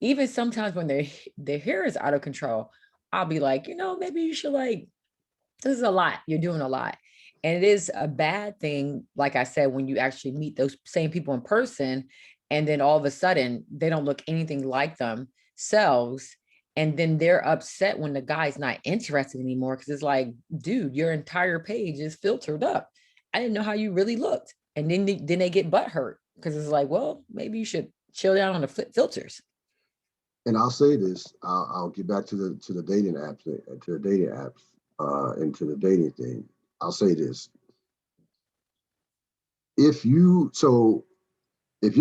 even sometimes when their hair is out of control, I'll be like, maybe you should this is a lot. You're doing a lot. And it is a bad thing, like I said, when you actually meet those same people in person, and then all of a sudden they don't look anything like themselves. And then they're upset when the guy's not interested anymore. Cause it's like, dude, your entire page is filtered up. I didn't know how you really looked. And then they get butt hurt because it's like, well, maybe you should chill down on the filters. And I'll say this, I'll get back to the dating apps, and to the dating thing. I'll say this: if your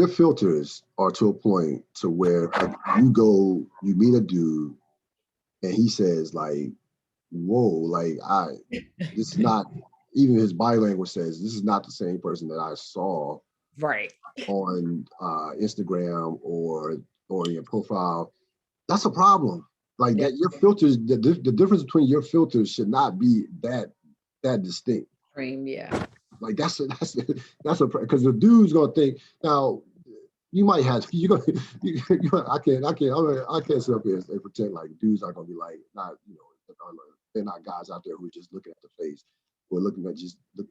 filters are to a point to where like you meet a dude and he says like, whoa, like this is not, even his body language says this is not the same person that I saw right on Instagram or your profile. That's a problem. Like that, your filters, the difference between your filters should not be that distinct. Yeah. Like that's a because the dude's gonna think now. You might have I can't sit up here and pretend like dudes are gonna be like not they're not guys out there who are just looking at the face, who are looking at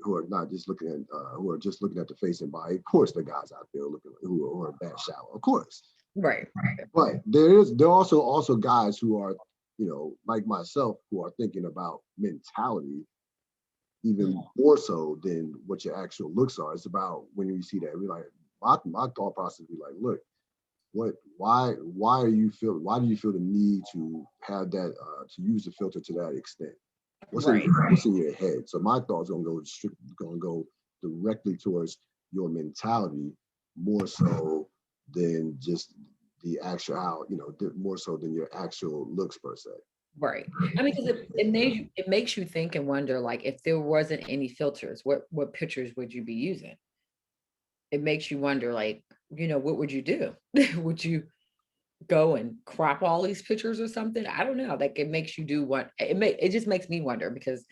who are not just looking at who are just looking at the face and body. Of course, the guys out there looking who are bad shallow. Of course. Right. But there are also guys who are, like myself, who are thinking about mentality even more so than what your actual looks are. It's about when you see that, we're like, my thought process be like, look, why do you feel the need to have that to use the filter to that extent? What's in your head? So my thoughts gonna go directly towards your mentality more so than just the actual more so than your actual looks per se. Right. I mean, because it makes you think and wonder, like, if there wasn't any filters, what pictures would you be using? It makes you wonder, like, what would you do? Would you go and crop all these pictures or something? I don't know. Like, it makes you do what it just makes me wonder because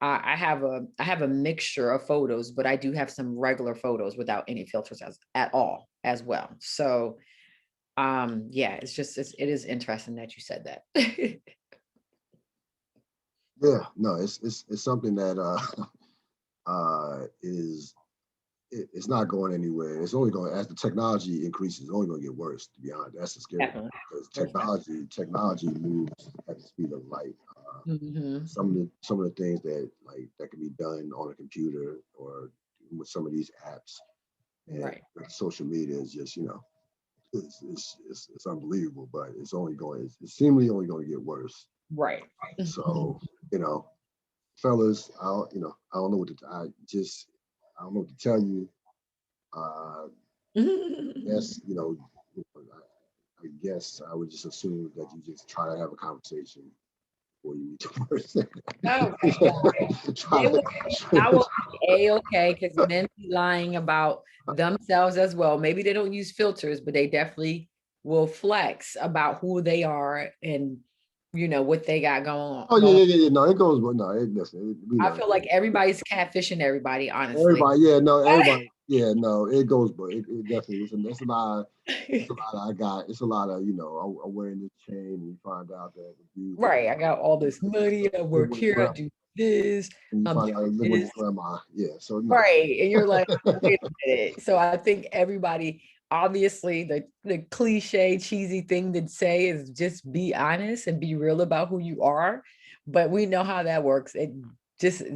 I have a mixture of photos, but I do have some regular photos without any filters at all as well. So yeah, it is interesting that you said that. Yeah, no, it's something that it's not going anywhere. It's only going, as the technology increases, it's only going to get worse. To be honest, that's the scary part, because technology moves at the speed of light. Some of the things that can be done on a computer or with some of these apps and social media is just it's unbelievable, but it's seemingly only going to get worse. Right. So fellas, I don't know what I don't know what to tell you. Yes, I guess I would just assume that you just try to have a conversation before you meet the person. Oh, I will be A-okay, because men be lying about themselves as well. Maybe they don't use filters, but they definitely will flex about who they are and what they got going on. Oh yeah. No, it goes, but no, I feel like everybody's catfishing everybody, honestly. Everybody, yeah, no, it goes, but it definitely it's a lot. It's a lot of I'm wearing this chain, and you find out that right, I got all this money. I work here. I do this. And you find out I live with your grandma. Yeah, so right, and you're like, wait a minute. So I think everybody, obviously, the cliche, cheesy thing to say is just be honest and be real about who you are. But we know how that works. It's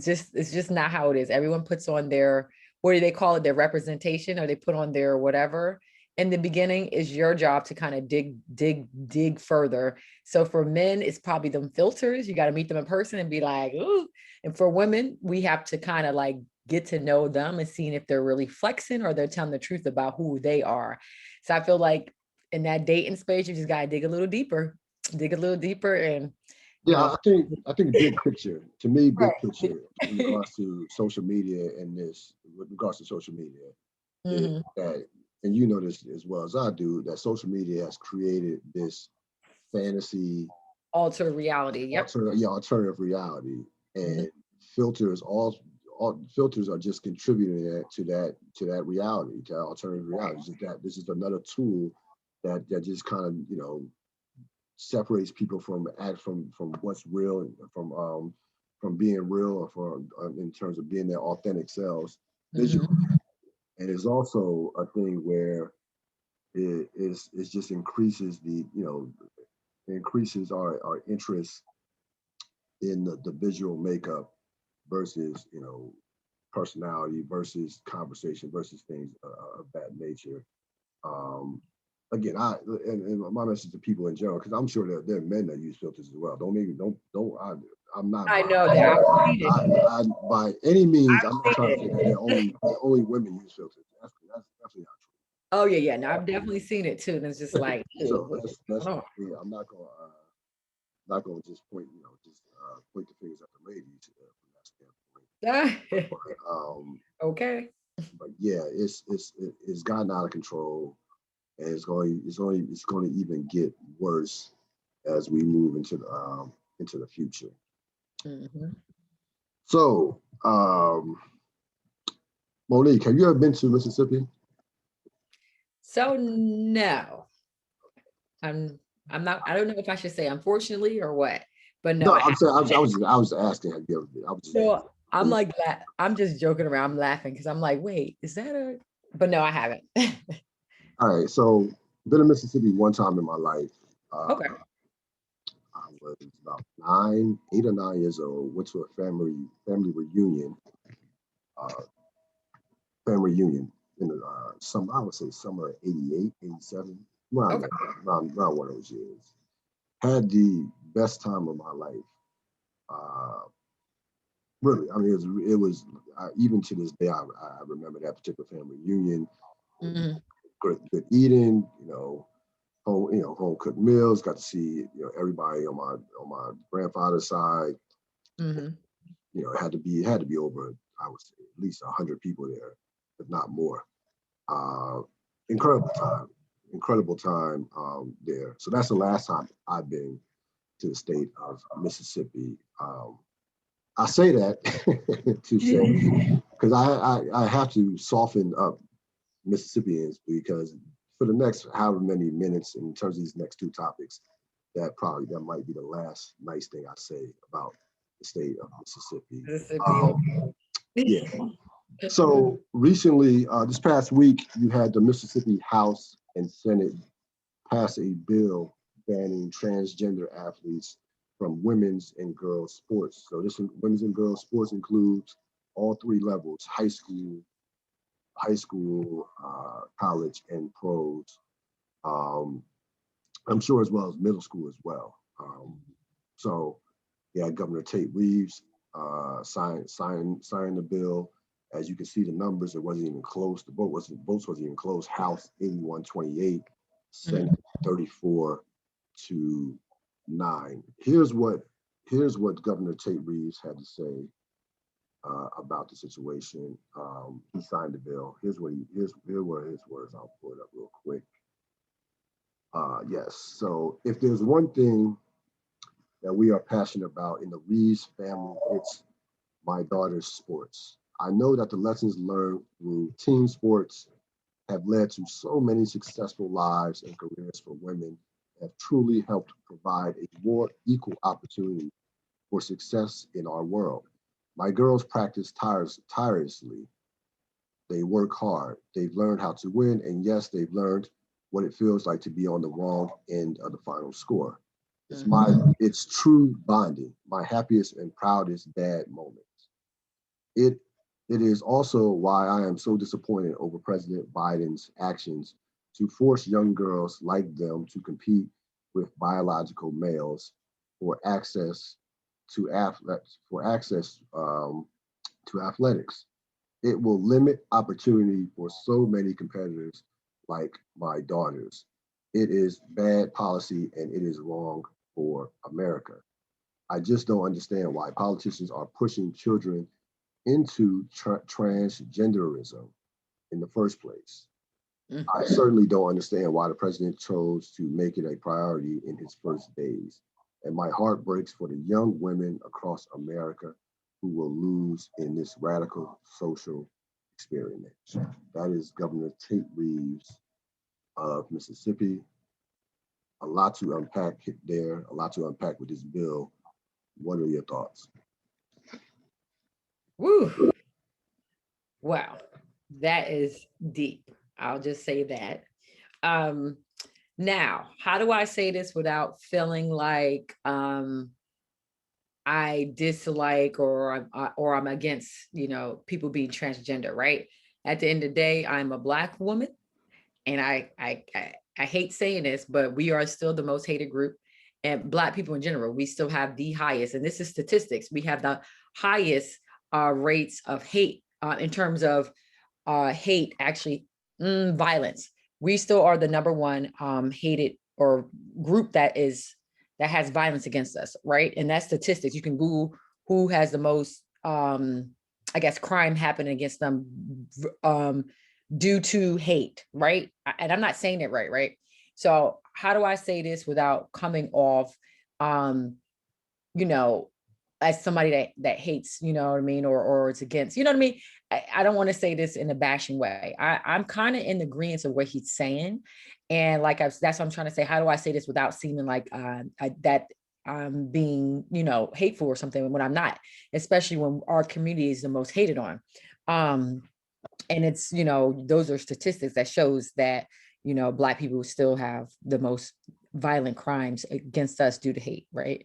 just not how it is. Everyone puts on their, what do they call it, their representation, or they put on their whatever. in the beginning, it's your job to kind of dig further. So for men, it's probably them filters. You got to meet them in person and be like, ooh. And for women, we have to kind of like get to know them and seeing if they're really flexing or they're telling the truth about who they are. So I feel like in that dating space, you just got to dig a little deeper, and you Yeah, know. I think big picture, to me, big Right. picture in regards to social media and this, with regards to social media, is Mhm. that, and you know this as well as I do, that social media has created this fantasy, Alter reality. Yep. alternative reality, Mhm. and filters all filters are just contributing to that reality, to that alternative reality. Just that this is another tool that just kind of, separates people from what's real, and from being real, or from in terms of being their authentic selves visually. Mhm. And it's also a thing where it just increases increases our interest in the visual makeup versus, personality versus conversation versus things of that nature. Um, Again, and my message to people in general, because I'm sure that there are men that use filters as well. Don't make me don't I'm not I by know that. I've seen it. by any means. I'm not I've trying to seen say that it. only women use filters. That's definitely not true. Oh yeah, yeah. No, I've definitely seen it too. And it's just like, ew, So what's that's going on? yeah. I'm not gonna just point the fingers at the ladies from that standpoint. But Okay. but yeah, it's gotten out of control, and it's going to even get worse as we move into the future. Mhm. So, Monique, have you ever been to Mississippi? So no, I'm not. I don't know if I should say unfortunately or what, but no, No, I I'm saying haven't. I was asking, have you ever been? I was just So I'm really, like, I'm just joking around. I'm laughing because I'm like, wait, is that a? But no, I haven't. all right. So, been to Mississippi one time in my life. Uh, Okay. I was about 8 or 9 years old. Went to a family reunion. Uh, Family reunion in the I would say summer of 88, 87, around Okay. that, around one of those years. Had the best time of my life. Uh, Really, I mean, it was even to this day, I remember that particular family reunion. Mhm. Good eating, home cooked meals. Got to see everybody on my grandfather's side. Mhm. It had to be over, I would say, at least 100 people there, if not more. Uh, incredible time, incredible time there. So that's the last time I've been to the state of Mississippi. I say that to say, because I have to soften up Mississippians, because for the next however many minutes in terms of these next two topics, that might be the last nice thing I say about the state of Mississippi. Mississippi. Um, yeah. So recently, this past week, you had the Mississippi House and Senate pass a bill banning transgender athletes from women's and girls sports. So this women's and girls sports includes all three levels: college, and pros. Um, I'm sure as well as middle school as well. So yeah, Governor Tate Reeves signed the bill. As you can see, the numbers, it wasn't even close. The votes wasn't even close. House 81-28, Senate Mhm. 34-9. Here's what Governor Tate Reeves had to say about the situation. He signed the bill. Here were his words. I'll pull it up real quick. Yes. So if there's one thing that we are passionate about in the Reeves family, it's my daughter's sports. I know that the lessons learned through team sports have led to so many successful lives and careers for women, have truly helped provide a more equal opportunity for success in our world. My girls practice tirelessly. They work hard. They've learned how to win. And yes, they've learned what it feels like to be on the wrong end of the final score. It's true bonding, my happiest and proudest dad moment. It is also why I am so disappointed over President Biden's actions to force young girls like them to compete with biological males for access to athletics. It will limit opportunity for so many competitors like my daughters. It is bad policy and it is wrong for America. I just don't understand why politicians are pushing children into transgenderism in the first place. I certainly don't understand why the president chose to make it a priority in his first days. And my heart breaks for the young women across America who will lose in this radical social experiment. That is Governor Tate Reeves of Mississippi. A lot to unpack there, a lot to unpack with this bill. What are your thoughts? Woo. Wow. That is deep. I'll just say that. Now, how do I say this without feeling like I dislike or I'm against, people being transgender, right? At the end of the day, I'm a Black woman, and I hate saying this, but we are still the most hated group, and Black people in general, we still have the highest, and this is statistics. We have the highest rates of hate in terms of hate, actually, violence. We still are the number one hated or group that has violence against us, right? And that's statistics. You can Google who has the most, I guess, crime happening against them due to hate, right? And I'm not saying it right? So how do I say this without coming off, you know, as somebody that hates, you know what I mean, or it's against, you know what I mean? I don't want to say this in a bashing way. I'm kind of in the agreement of what he's saying, and that's what I'm trying to say. How do I say this without seeming like that I'm being, hateful or something when I'm not, especially when our community is the most hated on. And it's, those are statistics that shows that, Black people still have the most violent crimes against us due to hate, right?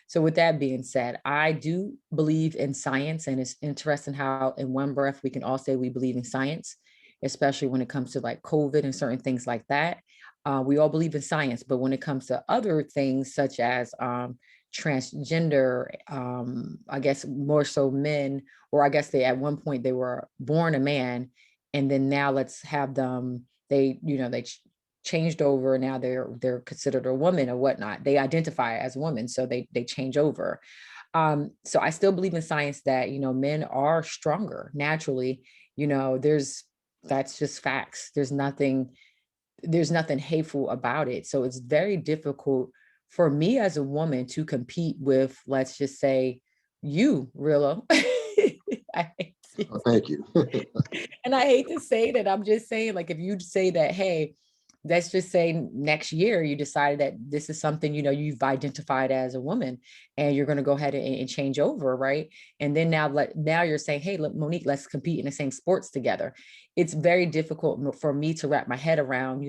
So with that being said, I do believe in science, and it's interesting how in one breath we can all say we believe in science, especially when it comes to like COVID and certain things like that. We all believe in science, but when it comes to other things such as transgender, I guess more so men, or I guess they at one point they were born a man, and then now let's have them, they changed over. Now they're considered a woman or whatnot. They identify as a woman, so they change over. So I still believe in science that men are stronger naturally. That's just facts. There's nothing hateful about it. So it's very difficult for me as a woman to compete with, let's just say, you, Rillo. Thank you. And I hate to say that. I'm just saying, like, if you say that, hey, let's just say next year you decided that this is something, you've identified as a woman, and you're going to go ahead and change over, right? And then now you're saying, hey, look, Monique, let's compete in the same sports together. It's very difficult for me to wrap my head around,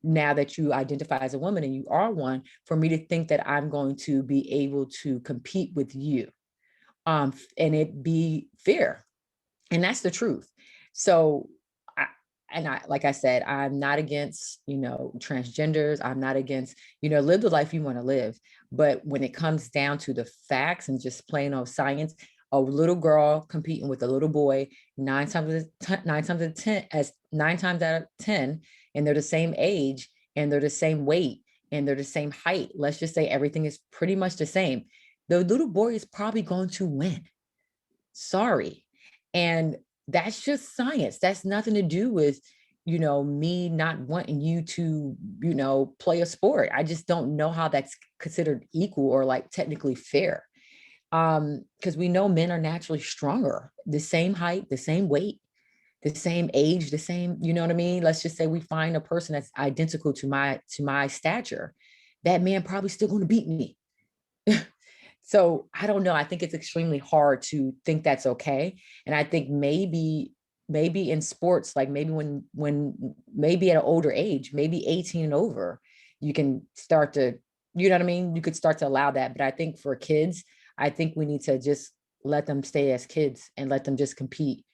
now that you identify as a woman and you are one, for me to think that I'm going to be able to compete with you, and it be fair. And that's the truth. So like I said, I'm not against, transgenders. I'm not against, live the life you want to live. But when it comes down to the facts and just plain old science, a little girl competing with a little boy, nine times out of 10, and they're the same age, and they're the same weight, and they're the same height. Let's just say everything is pretty much the same. The little boy is probably going to win. Sorry. And that's just science. That's nothing to do with, me not wanting you to, play a sport. I just don't know how that's considered equal or like technically fair. Because we know men are naturally stronger, the same height, the same weight, the same age, the same, you know what I mean? Let's just say we find a person that's identical to my stature. That man probably still going to beat me. So I don't know. I think it's extremely hard to think that's okay. And I think maybe in sports, like maybe when maybe at an older age, maybe 18 and over, you can start to, you know what I mean? You could start to allow that. But I think for kids, I think we need to just let them stay as kids and let them just compete.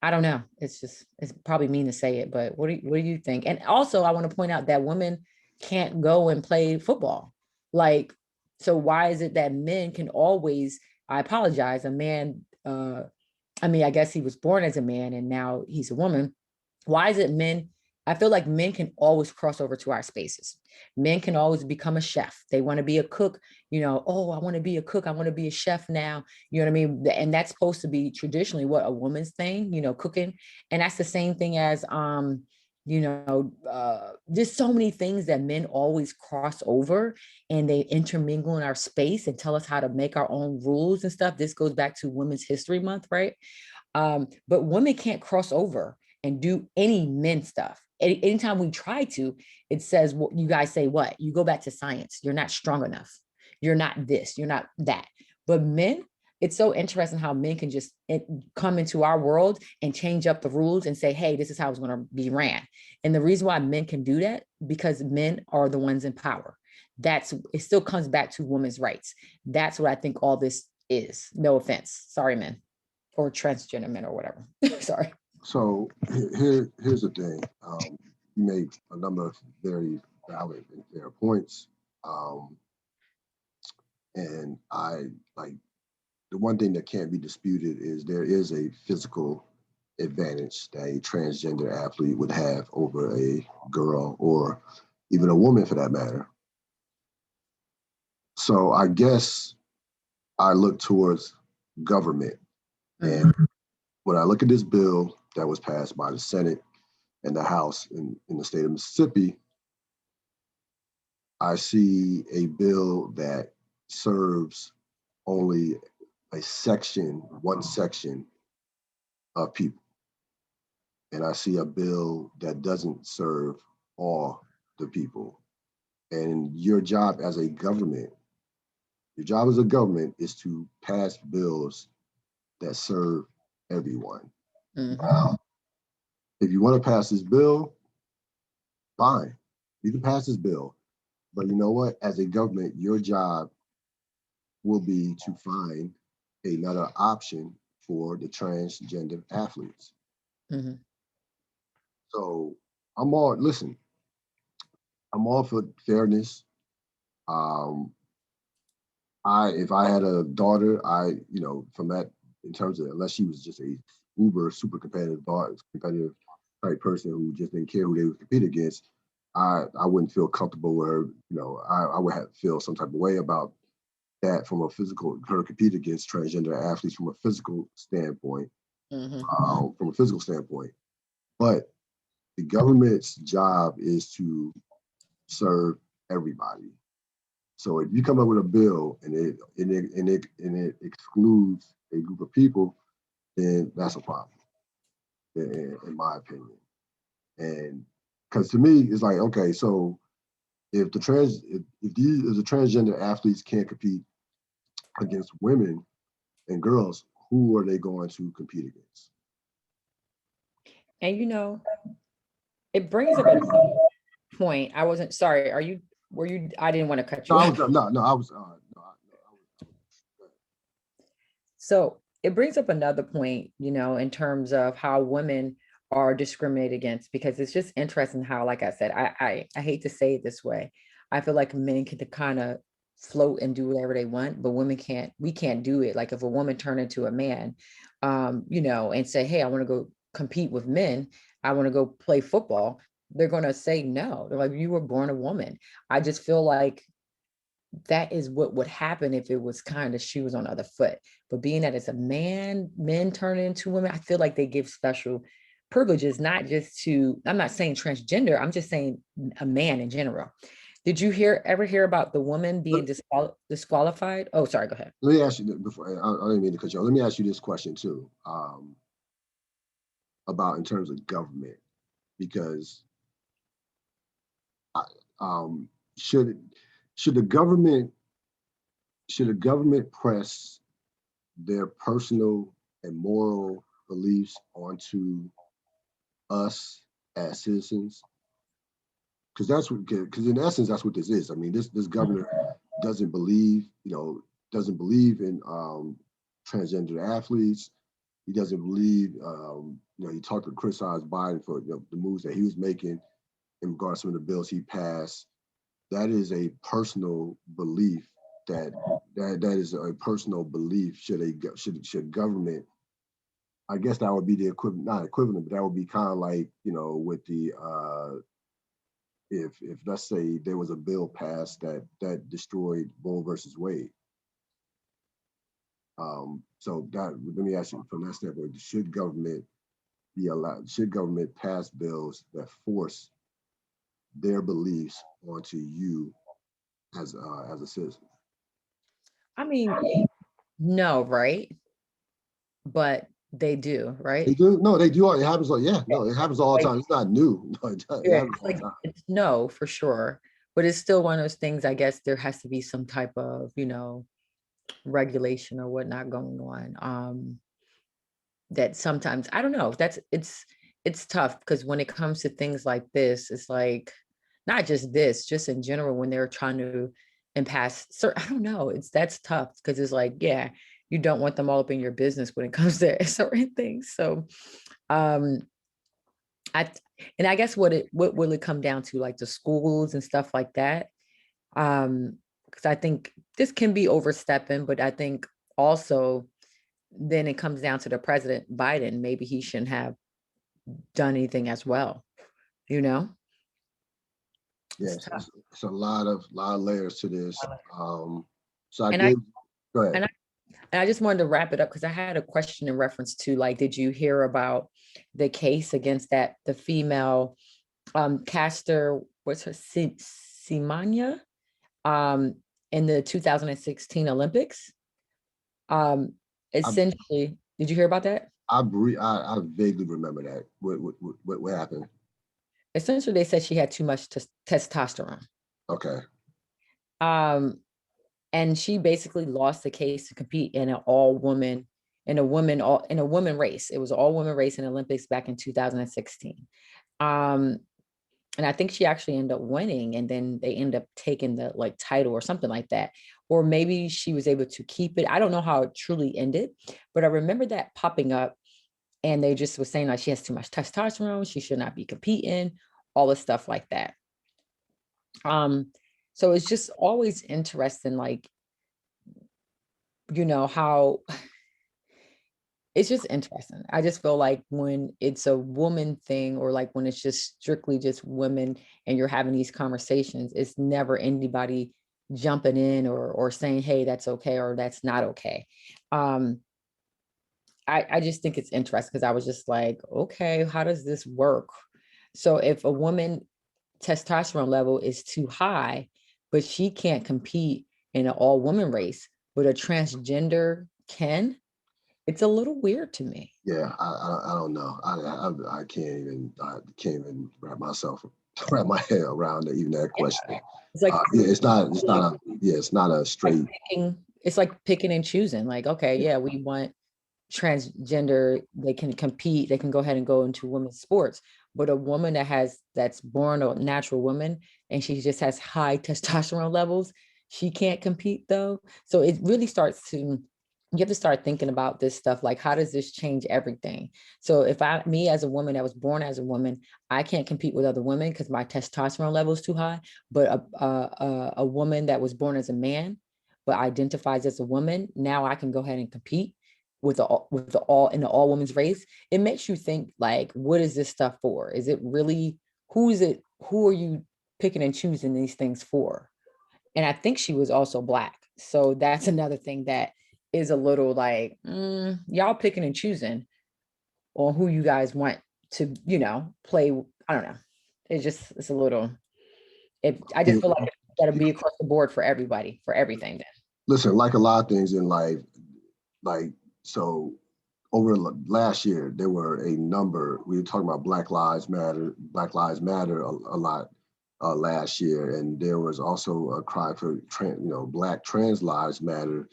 I don't know. It's probably mean to say it, but what do you think? And also, I want to point out that women can't go and play football. Like, so why is it that men can always, I apologize, a man, I mean, I guess he was born as a man and now he's a woman. Why is it men? I feel like men can always cross over to our spaces. Men can always become a chef. They want to be a cook, oh, I want to be a cook. I want to be a chef now. You know what I mean? And that's supposed to be traditionally what a woman's thing, cooking. And that's the same thing as there's so many things that men always cross over and they intermingle in our space and tell us how to make our own rules and stuff. This goes back to Women's History Month, right? But women can't cross over and do any men stuff. Anytime we try to, it says, well, you guys say what? You go back to science. You're not strong enough. You're not this. You're not that. But men, it's so interesting how men can just come into our world and change up the rules and say, hey, this is how it's going to be ran. And the reason why men can do that, because men are the ones in power. It still comes back to women's rights. That's what I think all this is. No offense. Sorry, men. Or transgender men or whatever. Sorry. So here's the thing. You made a number of very valid and fair points. And I like the one thing that can't be disputed is there is a physical advantage that a transgender athlete would have over a girl or even a woman for that matter. So I guess I look towards government. And when I look at this bill that was passed by the Senate and the House in the state of Mississippi, I see a bill that serves only one section of people. And I see a bill that doesn't serve all the people. And your job as a government is to pass bills that serve everyone. Mm-hmm. If you want to pass this bill, fine. You can pass this bill. But you know what? As a government, your job will be to find another option for the transgender athletes. Mm-hmm. So I'm all for fairness. If I had a daughter, from that, in terms of, unless she was just a super competitive type person who just didn't care who they would compete against, I wouldn't feel comfortable with her. I would feel some type of way about that from her compete against transgender athletes from a physical standpoint. Mm-hmm. But the government's job is to serve everybody. So if you come up with a bill and it excludes a group of people, then that's a problem, in my opinion. And because to me, it's like, okay, so if the transgender athletes can't compete against women and girls, who are they going to compete against? And it brings up a point. I wasn't sorry. I didn't want to cut you off. I was. So it brings up another point, in terms of how women are discriminated against, because it's just interesting how, like I said, I hate to say it this way. I feel like men can kind of float and do whatever they want, but women can't. We can't do it. Like if a woman turned into a man, and say, hey, I want to go compete with men, I want to go play football, they're going to say no. They're like, you were born a woman. I just feel like that is what would happen if it was kind of shoes on the other foot. But being that it's a man, men turn into women, I feel like they give special privileges, not just to, I'm not saying transgender, I'm just saying a man in general. Did you ever hear about the woman being disqualified? Oh, sorry, go ahead. Let me ask you before, I didn't mean to cut you off. Let me ask you this question too, about in terms of government, because should the government press their personal and moral beliefs onto us as citizens? Because in essence, that's what this is. I mean, this governor doesn't believe in transgender athletes, He doesn't believe, he talked to criticize Biden for the moves that he was making in regards to the bills he passed. That is a personal belief that is a personal belief. Should government, I guess that would be the equivalent, not equivalent, but that would be kind of like, with the if let's say there was a bill passed that destroyed Roe versus Wade. So that, let me ask you from that standpoint: should government pass bills that force their beliefs onto you as a citizen? I mean, no, right? But they do, They right? do. No, they do. It happens. It happens all the Like, time. It's not new. No, it yeah, happens all the time. it's no, for sure. But it's still one of those things, I guess there has to be some type of, regulation or whatnot going on. That sometimes, I don't know, it's tough because when it comes to things like this, it's like not just this, just in general, when they're trying to impasse certain, I don't know, that's tough because it's like, yeah, you don't want them all up in your business when it comes to certain things. So um I and I guess what will it come down to, like the schools and stuff like that? Because I think this can be overstepping, but I think also then it comes down to the president Biden. Maybe he shouldn't have done anything as well, you know? It's Yes, tough. it's a lot of layers to this. So I And I did. Go ahead. and I and I just wanted to wrap it up because I had a question in reference to, like, did you hear about the case against the female caster, what's her Simania, um in the 2016 Olympics? Um I Essentially, did you hear about that? I vaguely remember that. What happened? Essentially, they said she had too much testosterone. Okay. Um and she basically lost the case to compete in an all woman in a woman race. It was an all woman race in Olympics back in 2016. Um, and I think she actually ended up winning, and then they ended up taking the like title or something like that. Or maybe she was able to keep it. I don't know how it truly ended, but I remember that popping up, and they just was saying like she has too much testosterone, she should not be competing, all this stuff like that. Um, so it's just always interesting, like, how it's just interesting. I just feel like when it's a woman thing, or like when it's just strictly just women and you're having these conversations, it's never anybody jumping in or saying, hey, that's okay or that's not okay. Um, I just think it's interesting because I was just like, okay, how does this work? So if a woman testosterone level is too high, but she can't compete in an all woman race, but a transgender can, it's a little weird to me. Yeah, I don't know. I can't even wrap my head around even that question. It's like Yeah, it's not a straight. it's like picking and choosing. Like, okay, yeah, we want transgender, they can compete, they can go ahead and go into women's sports. But a woman that's born a natural woman and she just has high testosterone levels, she can't compete though. So it really starts to, you have to start thinking about this stuff, like how does this change everything? So if me as a woman that was born as a woman, I can't compete with other women because my testosterone level is too high. But a woman that was born as a man but identifies as a woman, now I can go ahead and compete with the all in the all women's race. It makes you think, like, what is this stuff for? Is it really, who are you picking and choosing these things for? And I think she was also black, so that's another thing that is a little like, y'all picking and choosing on who you guys want to play. I don't know, it's a little, I just feel like it's got to be across the board for everybody, for everything then. Listen, like a lot of things in life, like, so over last year, there were a number, we were talking about Black Lives Matter a lot last year. And there was also a cry for, Black trans lives matters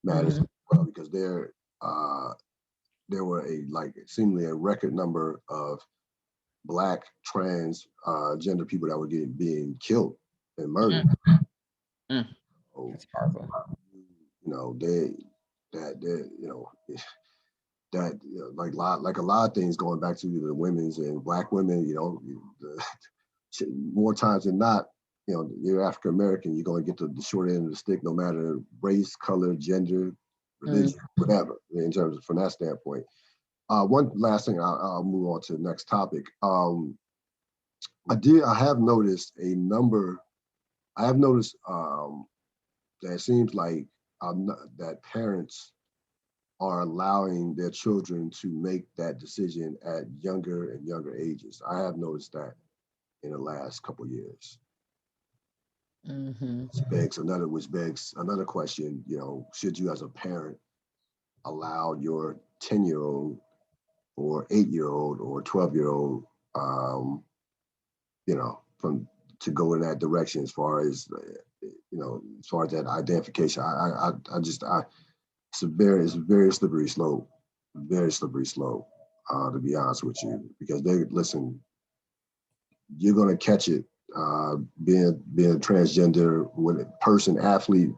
as well, because there were seemingly a record number of Black trans gender people that were being killed and murdered. So, It's horrible. they, that, they, that like a lot of things going back to the women's and Black women, more times than not, you're African American, you're going to get the short end of the stick, no matter race, color, gender, religion, whatever. In terms of from that standpoint. One last thing, I'll move on to the next topic. I have noticed that it seems like that parents are allowing their children to make that decision at younger and younger ages. I have noticed that in the last couple of years. Mm-hmm. Which begs another question, should you as a parent allow your 10-year-old or 8-year-old or 12-year-old, to go in that direction as far as that identification. It's a very slippery slope, to be honest with you, because you're going to catch it, being a transgender athlete,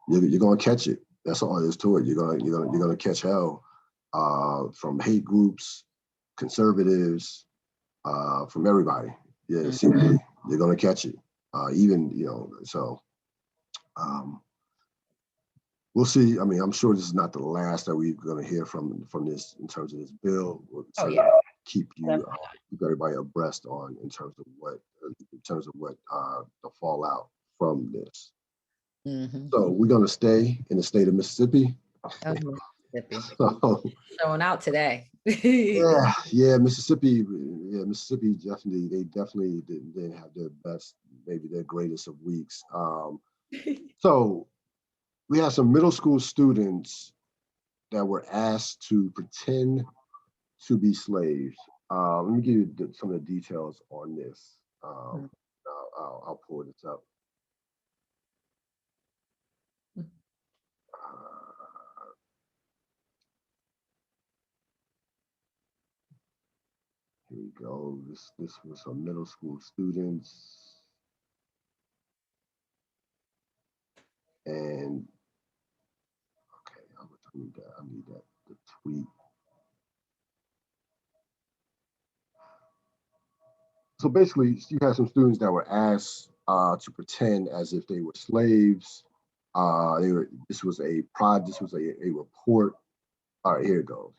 you're going to catch it. That's all there is to it. You're going to catch hell, from hate groups, conservatives, from everybody. Yeah, secretly, you're going to catch it. We'll see. I mean, I'm sure this is not the last that we're going to hear from this in terms of this bill. We'll keep everybody abreast in terms of what the fallout from this. Mm-hmm. So we're going to stay in the state of Mississippi. Mississippi. So, showing out today. Mississippi definitely, didn't have their best, maybe their greatest of weeks. So we have some middle school students that were asked to pretend to be slaves. Let me give you some of the details on this. I'll pull this up. Here we go. This was some middle school students. And okay, I need that the tweet. So basically, you had some students that were asked to pretend as if they were slaves. This was a report. All right, here it goes.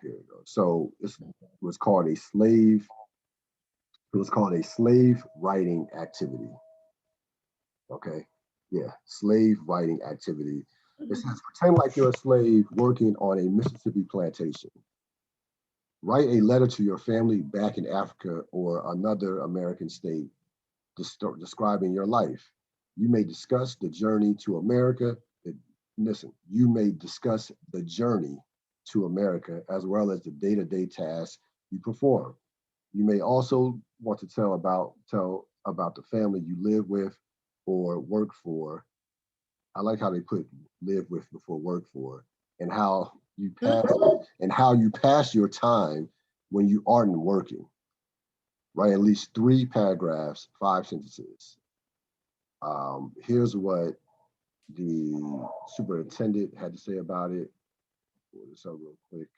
So this was called a slave. It was called a slave writing activity. Okay, yeah, slave writing activity. It says, pretend like you're a slave working on a Mississippi plantation. Write a letter to your family back in Africa or another American state describing your life. You may discuss the journey to America. You may discuss the journey to America as well as the day-to-day tasks you perform. You may also want to tell about the family you live with or work for. I like how they put live with before work for, and how you pass your time when you aren't working. Write at least 3 paragraphs, 5 sentences. Here's what the superintendent had to say about it. Pull this up real quick.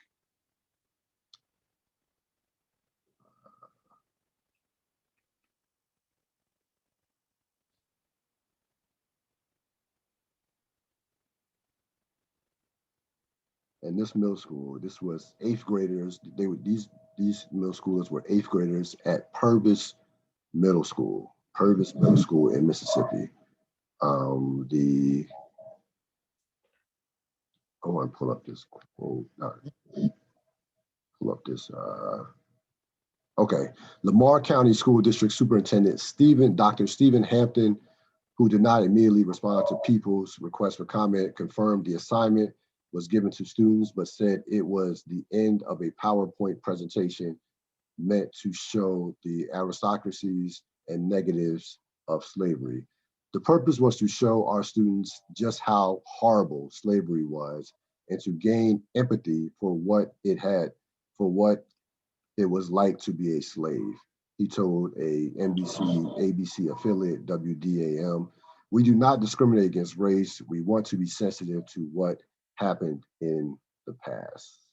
And this middle school, this was 8th graders. These middle schoolers were 8th graders at Purvis Middle School in Mississippi. I want to pull up this quote. Pull up this. Okay, Lamar County School District Superintendent Dr. Stephen Hampton, who did not immediately respond to people's request for comment, confirmed the assignment was given to students, but said it was the end of a PowerPoint presentation meant to show the aristocracies and negatives of slavery. The purpose was to show our students just how horrible slavery was and to gain empathy for what it was like to be a slave. He told a ABC affiliate, WDAM, "We do not discriminate against race. We want to be sensitive to what happened in the past."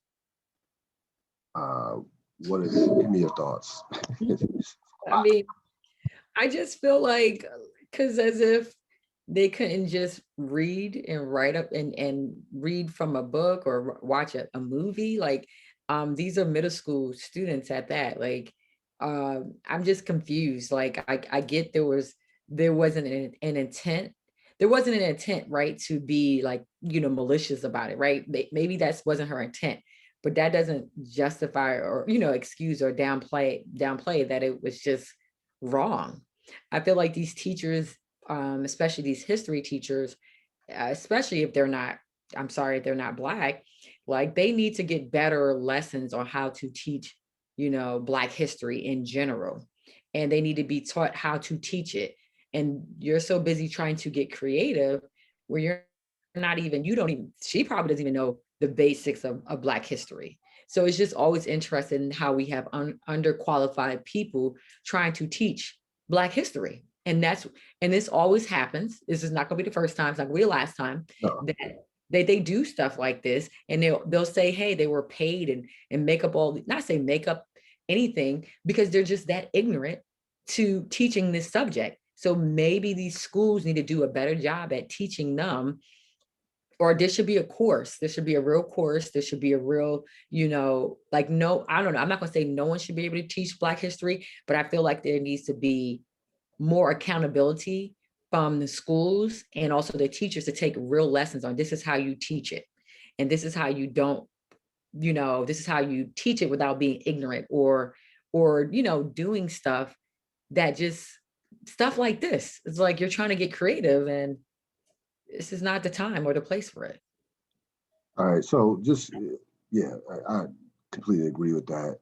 Uh, give me your thoughts. I mean, I just feel like, because as if they couldn't just read and write up and read from a book or watch a movie. Like, these are middle school students at that. Like, I'm just confused. Like, I get there wasn't an intent. There wasn't an intent, right, to be like, malicious about it, right? Maybe that wasn't her intent, but that doesn't justify or, excuse or downplay that it was just wrong. I feel like these teachers, especially these history teachers, especially if they're not, I'm sorry, if they're not Black, like they need to get better lessons on how to teach, Black history in general. And they need to be taught how to teach it. And you're so busy trying to get creative where you're not even, you don't even, she probably doesn't even know the basics of Black history. So it's just always interesting how we have underqualified people trying to teach Black history. And this always happens. This is not going to be the first time. It's not going to be the last time No. that they do stuff like this. And they'll say, hey, they were paid and make up not say make up anything, because they're just that ignorant to teaching this subject. So maybe these schools need to do a better job at teaching them, or there should be a course. There should be a real course. There should be a real, like, no, I don't know. I'm not going to say no one should be able to teach Black history, but I feel like there needs to be more accountability from the schools and also the teachers to take real lessons on, this is how you teach it. And this is how you don't, this is how you teach it without being ignorant or, doing stuff that just stuff like this. It's like you're trying to get creative and this is not the time or the place for it. All right, so just yeah, I completely agree with that.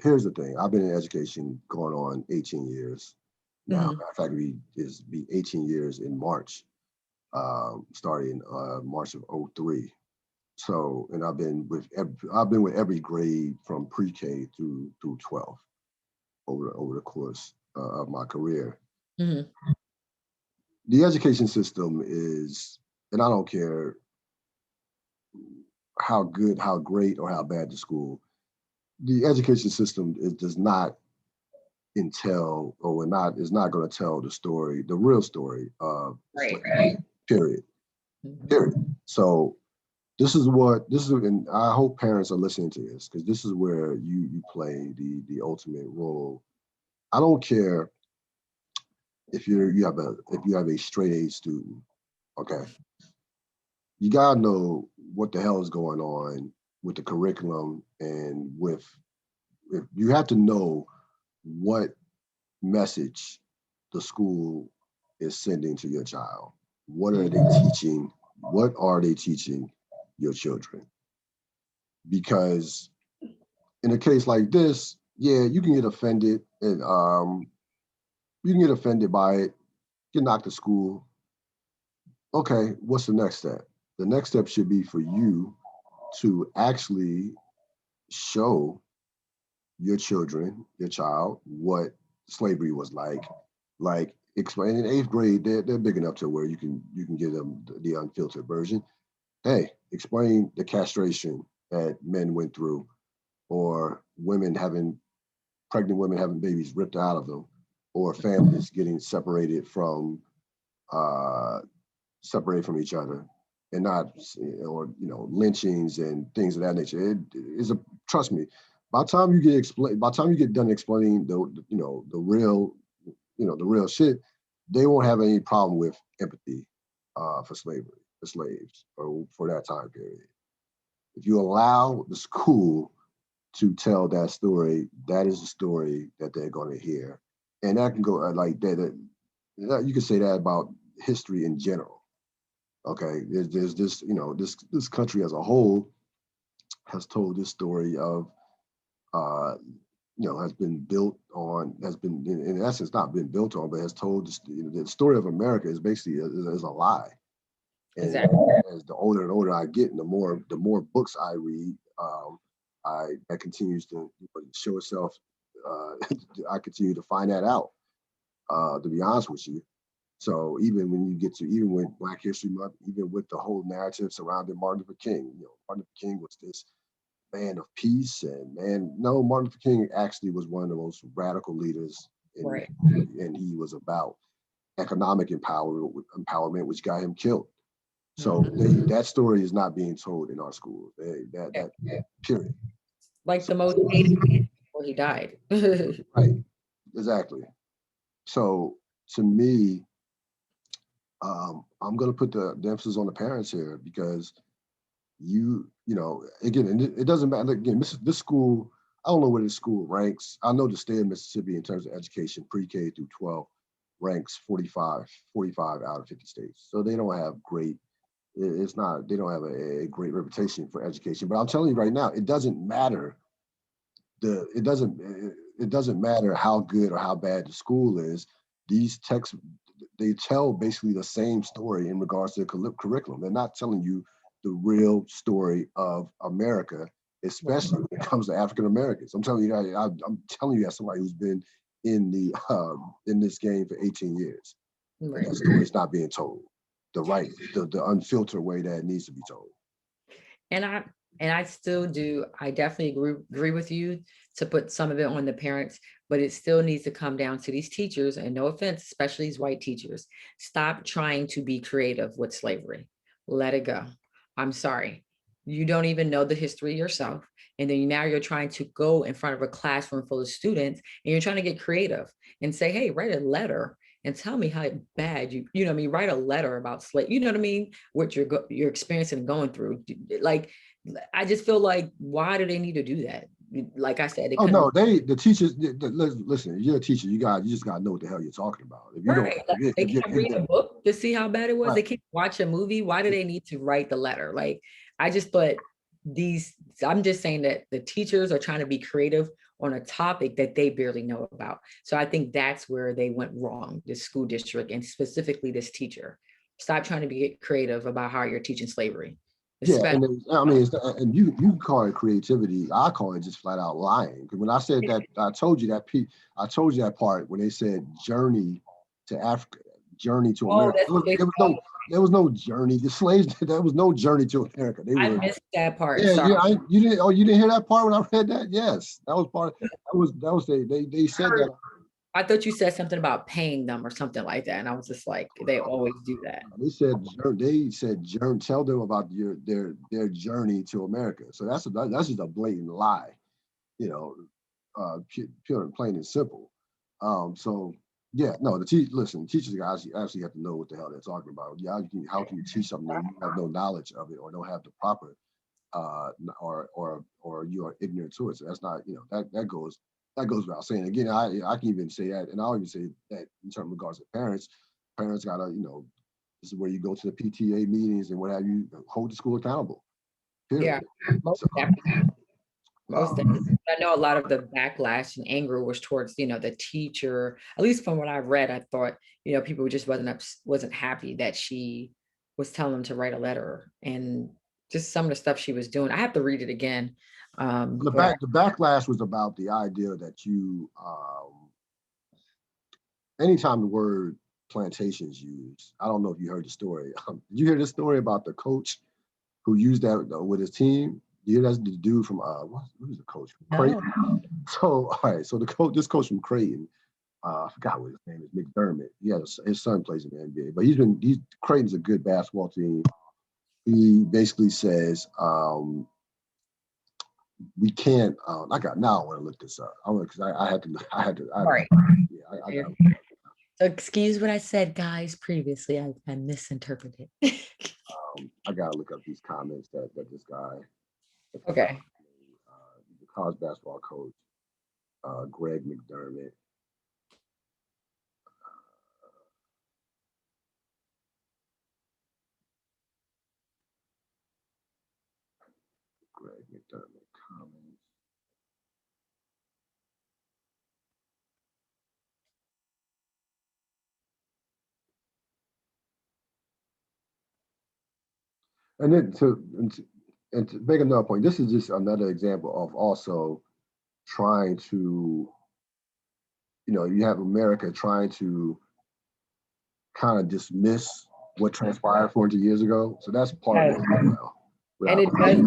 Here's the thing: I've been in education going on 18 years now. Mhm. Matter of fact, be 18 years in March, starting March of '03. So, and I've been with every grade from pre-K through 12 over the course of my career. Mhm. The education system is, and I don't care how good, how great, or how bad the school, the education system does not entail or is not going to tell the story, the real story of Right. slavery. Period. Mhm. Period. So this is, and I hope parents are listening to this because this is where you play the ultimate role. I don't care if you have a straight A student, okay? You gotta know what the hell is going on with the curriculum and with if you have to know what message the school is sending to your child. What are they teaching? What are they teaching your children? Because in a case like this, yeah, you can get offended and you can get offended by it, get knocked to school. Okay, what's the next step? The next step should be for you to actually show your children, your child, what slavery was like. Like explain in eighth grade, they're big enough to where you can give them the unfiltered version. Hey, explain the castration that men went through, or pregnant women having babies ripped out of them, or families getting uh, separated from each other, and not, or lynchings and things of that nature. It is a trust me. By the time you get done explaining the real the real shit, they won't have any problem with empathy for slavery, for slaves, or for that time period. If you allow the school to tell that story, that is the story that they're going to hear, and that can go like that. You can say that about history in general. Okay, there's this this country as a whole has told this story of uh, has been in essence not been built on, but has told the story of America is basically is a lie. And Exactly. as the older and older I get, and the more books I read, I that continues to show itself. I continue to find that out. To be honest with you, so even when you get to even with Black History Month, even with the whole narrative surrounding Martin Luther King, Martin Luther King was this man of peace. And no, Martin Luther King actually was one of the most radical leaders Right. and he was about economic empowerment, which got him killed. So that story is not being told in our schools. That period. Like the most hated before he died. Right, exactly. So to me, I'm going to put the emphasis on the parents here because you know, again, and it doesn't matter. Again, this school, I don't know where this school ranks. I know the state of Mississippi in terms of education, pre-K through 12, ranks 45 out of 50 states. So they don't have great, it's not, they don't have a great reputation for education. But I'm telling you right now, it doesn't matter. It doesn't matter how good or how bad the school is. These texts, they tell basically the same story in regards to the curriculum. They're not telling you the real story of America, especially when it comes to African Americans. I'm telling you that. I'm telling you as somebody who's been in this game for 18 years. Right. That story is not being told the unfiltered way that it needs to be told. And I still do. I definitely agree with you to put some of it on the parents, but it still needs to come down to these teachers. And no offense, especially these white teachers, stop trying to be creative with slavery. Let it go. I'm sorry. You don't even know the history yourself. And then now you're trying to go in front of a classroom full of students and you're trying to get creative and say, hey, write a letter and tell me how bad you know what I mean, write a letter about slave, you know what I mean, what you're experiencing and going through. Like, I just feel like, why do they need to do that? Like I said, the teachers. Listen, if you're a teacher, you just gotta know what the hell you're talking about. If you right. Don't, they can't read a book to see how bad it was. Right. They can't watch a movie. Why do they need to write the letter? Like, I just thought I'm just saying that the teachers are trying to be creative on a topic that they barely know about. So I think that's where they went wrong, this school district and specifically this teacher. Stop trying to be creative about how you're teaching slavery. Yeah, and I mean, and you call it creativity. I call it just flat out lying. Because when I said that, I told you that part when they said journey to Africa, journey to America. There was no journey. The slaves. There was no journey to America. I missed that part. Yeah, you didn't. Oh, you didn't hear that part when I read that? Yes, that was part. That was they said that. I thought you said something about paying them or something like that, and I was just like, they always do that. They said tell them about their journey to America. So that's just a blatant lie, you know, pure and plain and simple. So yeah, no, teachers actually have to know what the hell they're talking about. Yeah, how can you teach something that you have no knowledge of it or don't have the proper, or you are ignorant to it. So that's not, that goes without saying. Again, I can even say that, and I'll even say that in terms of regards to parents gotta, this is where you go to the PTA meetings and what have you, hold the school accountable. Period. Yeah, most definitely. I know a lot of the backlash and anger was towards, the teacher. At least from what I read, I thought, people just wasn't happy that she was telling them to write a letter and just some of the stuff she was doing. I have to read it again. The backlash was about the idea that anytime the word plantation is used, I don't know if you heard the story. Did you hear this story about the coach who used that with his team? You hear that's the dude from who's the coach from Creighton? No. So all right, so this coach from Creighton, I forgot what his name is, McDermott. His son plays in the NBA, but Creighton's a good basketball team. He basically says, we can't. Now I want to look this up. Because I had to. Right. Yeah, so excuse what I said, guys. Previously, I misinterpreted. I gotta look up these comments that this guy. Okay. The college basketball coach, Greg McDermott. Greg McDermott comments. And then to make another point, this is just another example of also trying to, you have America trying to kind of dismiss what transpired 400 years ago. So that's part of it as well. And it does.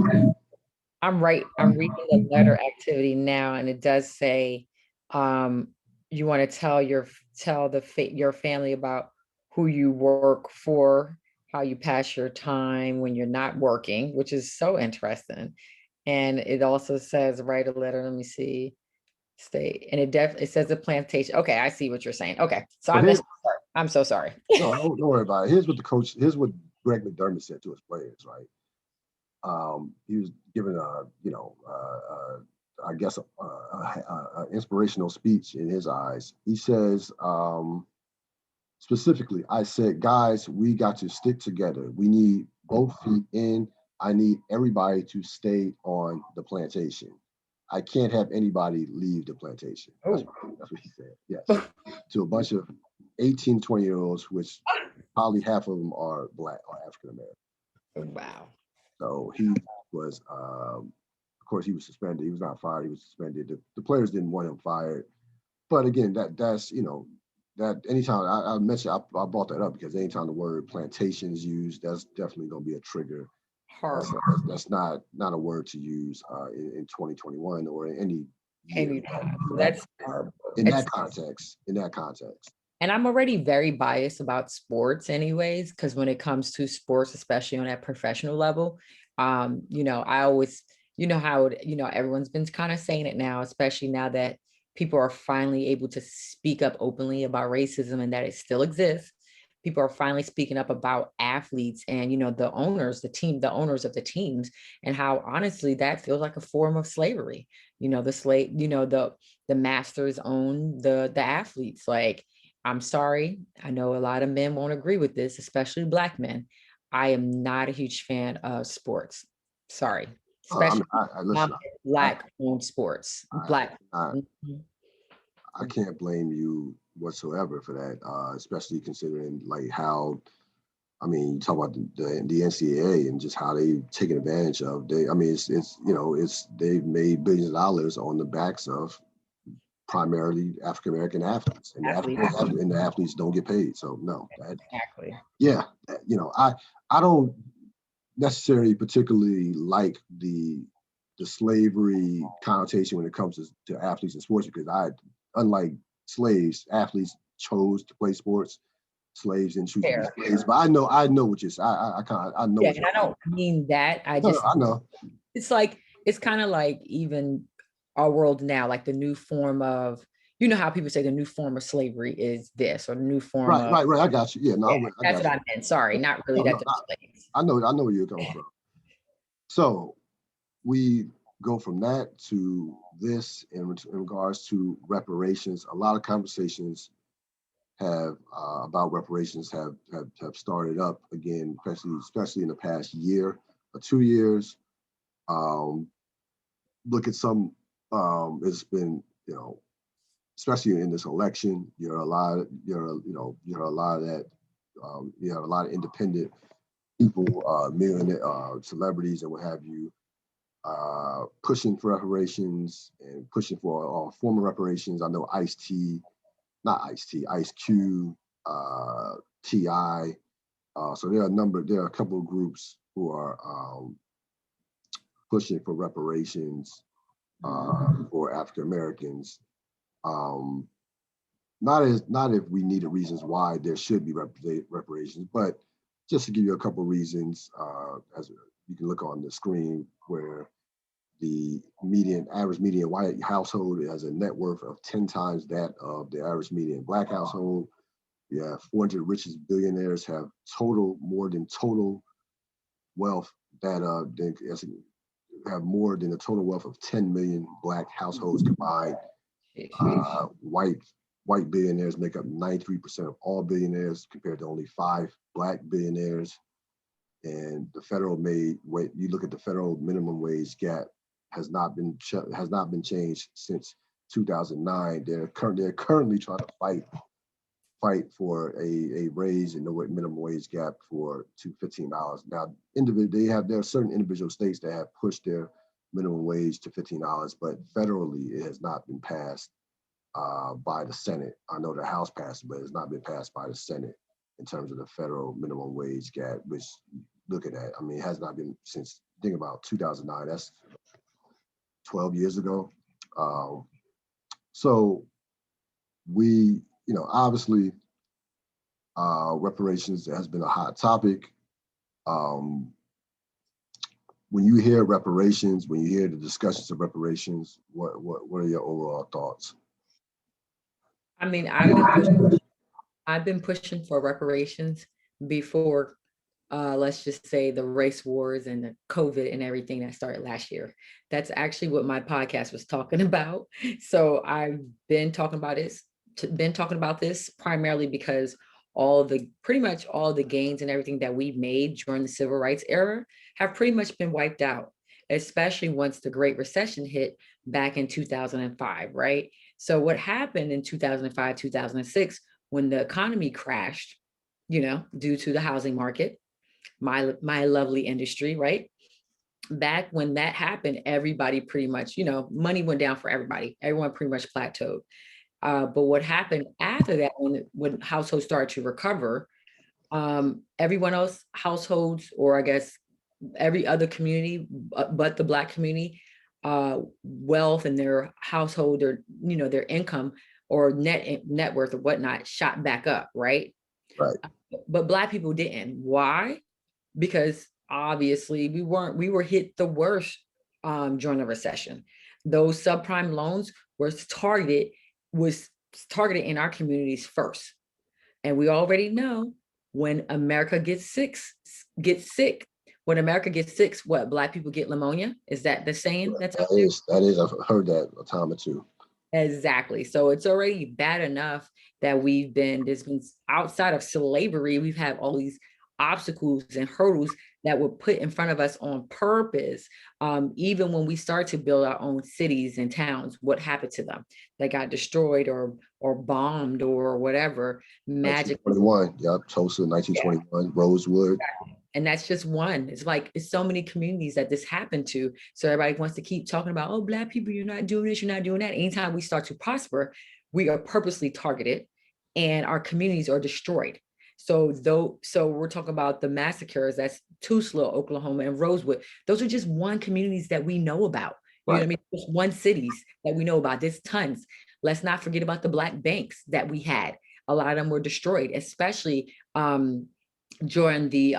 I'm reading the letter activity now, and it does say you want to your family about who you work for, how you pass your time when you're not working, which is so interesting. And it also says write a letter. Let me see. State, and it says the plantation. Okay, I see what you're saying. Okay, so But here, I'm so sorry. no, don't worry about it. Here's what Greg McDermott said to his players, right? He was given I guess a inspirational speech in his eyes. He says, specifically, I said, guys, we got to stick together. We need both feet in. I need everybody to stay on the plantation. I can't have anybody leave the plantation. That's what he said. Yes. To a bunch of 18, 20-year-olds, which probably half of them are Black or African American. Wow. So he was, of course, he was suspended. He was not fired. He was suspended. The players didn't want him fired. But again, that's that anytime I mentioned, I brought that up because anytime the word plantation is used, that's definitely going to be a trigger. That's not a word to use in 2021 or in any year. That's in that context. And I'm already very biased about sports anyways, because when it comes to sports, especially on that professional level, I always, how, everyone's been kind of saying it now, especially now that people are finally able to speak up openly about racism and that it still exists. People are finally speaking up about athletes and, the owners of the teams, and how honestly that feels like a form of slavery. The masters own the athletes. Like, I'm sorry, I know a lot of men won't agree with this, especially Black men. I am not a huge fan of sports. Sorry, especially Black-owned sports. I can't blame you whatsoever for that, especially considering like how, I mean, you talk about the NCAA and just how they've taken advantage of. They've made billions of dollars on the backs of primarily African American athletes, and the athletes don't get paid. So no, exactly. Yeah, I don't necessarily particularly like the slavery connotation when it comes to athletes and sports, because unlike slaves, athletes chose to play sports. Slaves didn't choose to be slaves. But I know what you're saying. I know. Yeah, and I don't mean that. I know. It's kind of like even our world now, like the new form of, how people say the new form of slavery is this, or the new form of. Right. I got you. Yeah, no, that's what I meant. Sorry, not really that. I know where you're coming from. So we go from that to this in regards to reparations. A lot of conversations about reparations have started up again, especially in the past year or 2 years. Look at some. It's been, especially in this election, you heard a lot of that. You have a lot of independent people, millionaire celebrities and what have you, pushing for reparations and pushing for former reparations. I know Ice Cube, T.I. So there are a couple of groups who are pushing for reparations for African Americans. Not if we needed reasons why there should be reparations, but just to give you a couple of reasons, as you can look on the screen, where the average median white household has a net worth of 10 times that of the average median Black household. Yeah, 400 richest billionaires have more than total wealth that have more than the total wealth of 10 million Black households combined. White billionaires make up 93% of all billionaires, compared to only 5 Black billionaires. And you look at the federal minimum wage gap has not been changed since 2009. They're currently trying to fight for a raise in the minimum wage gap to $15. Now, there are certain individual states that have pushed their minimum wage to $15, but federally it has not been passed by the Senate. I know the House passed it, but it's not been passed by the Senate in terms of the federal minimum wage gap, which, looking at, I mean, it has not been since, think about 2009. That's 12 years ago. So we, obviously reparations has been a hot topic. When you hear reparations, when you hear the discussions of reparations, what are your overall thoughts? I mean, I've been pushing for reparations before, let's just say, the race wars and the COVID and everything that started last year. That's actually what my podcast was talking about. So I've been talking about this primarily because pretty much all the gains and everything that we made during the civil rights era have pretty much been wiped out, especially once the Great Recession hit back in 2005, right? So what happened in 2005, 2006, when the economy crashed, due to the housing market, my lovely industry, right? Back when that happened, everybody pretty much, money went down for everybody. Everyone pretty much plateaued. But what happened after that, when households started to recover, everyone else households, or I guess every other community but the Black community, wealth and their household, or their income or net worth or whatnot shot back up, right? Right. But Black people didn't. Why? Because obviously we were hit the worst during the recession. Those subprime loans was targeted in our communities first. And we already know when America gets sick, when America gets sick, what, Black people get pneumonia? Is that the saying that's out there? That is, I've heard that a time or two. Exactly. So it's already bad enough that there's been, outside of slavery, we've had all these obstacles and hurdles that were put in front of us on purpose. Even when we start to build our own cities and towns, what happened to them? They got destroyed or bombed or whatever. Magic. 1921, yep, Tulsa, 1921, yeah. Rosewood. And that's just one. It's so many communities that this happened to. So everybody wants to keep talking about, oh, Black people, you're not doing this, you're not doing that. Anytime we start to prosper, we are purposely targeted and our communities are destroyed. So we're talking about the massacres, that's Tulsa, Oklahoma, and Rosewood. Those are just one communities that we know about. You know what I mean? Just one cities that we know about. There's tons. Let's not forget about the Black banks that we had. A lot of them were destroyed, especially during the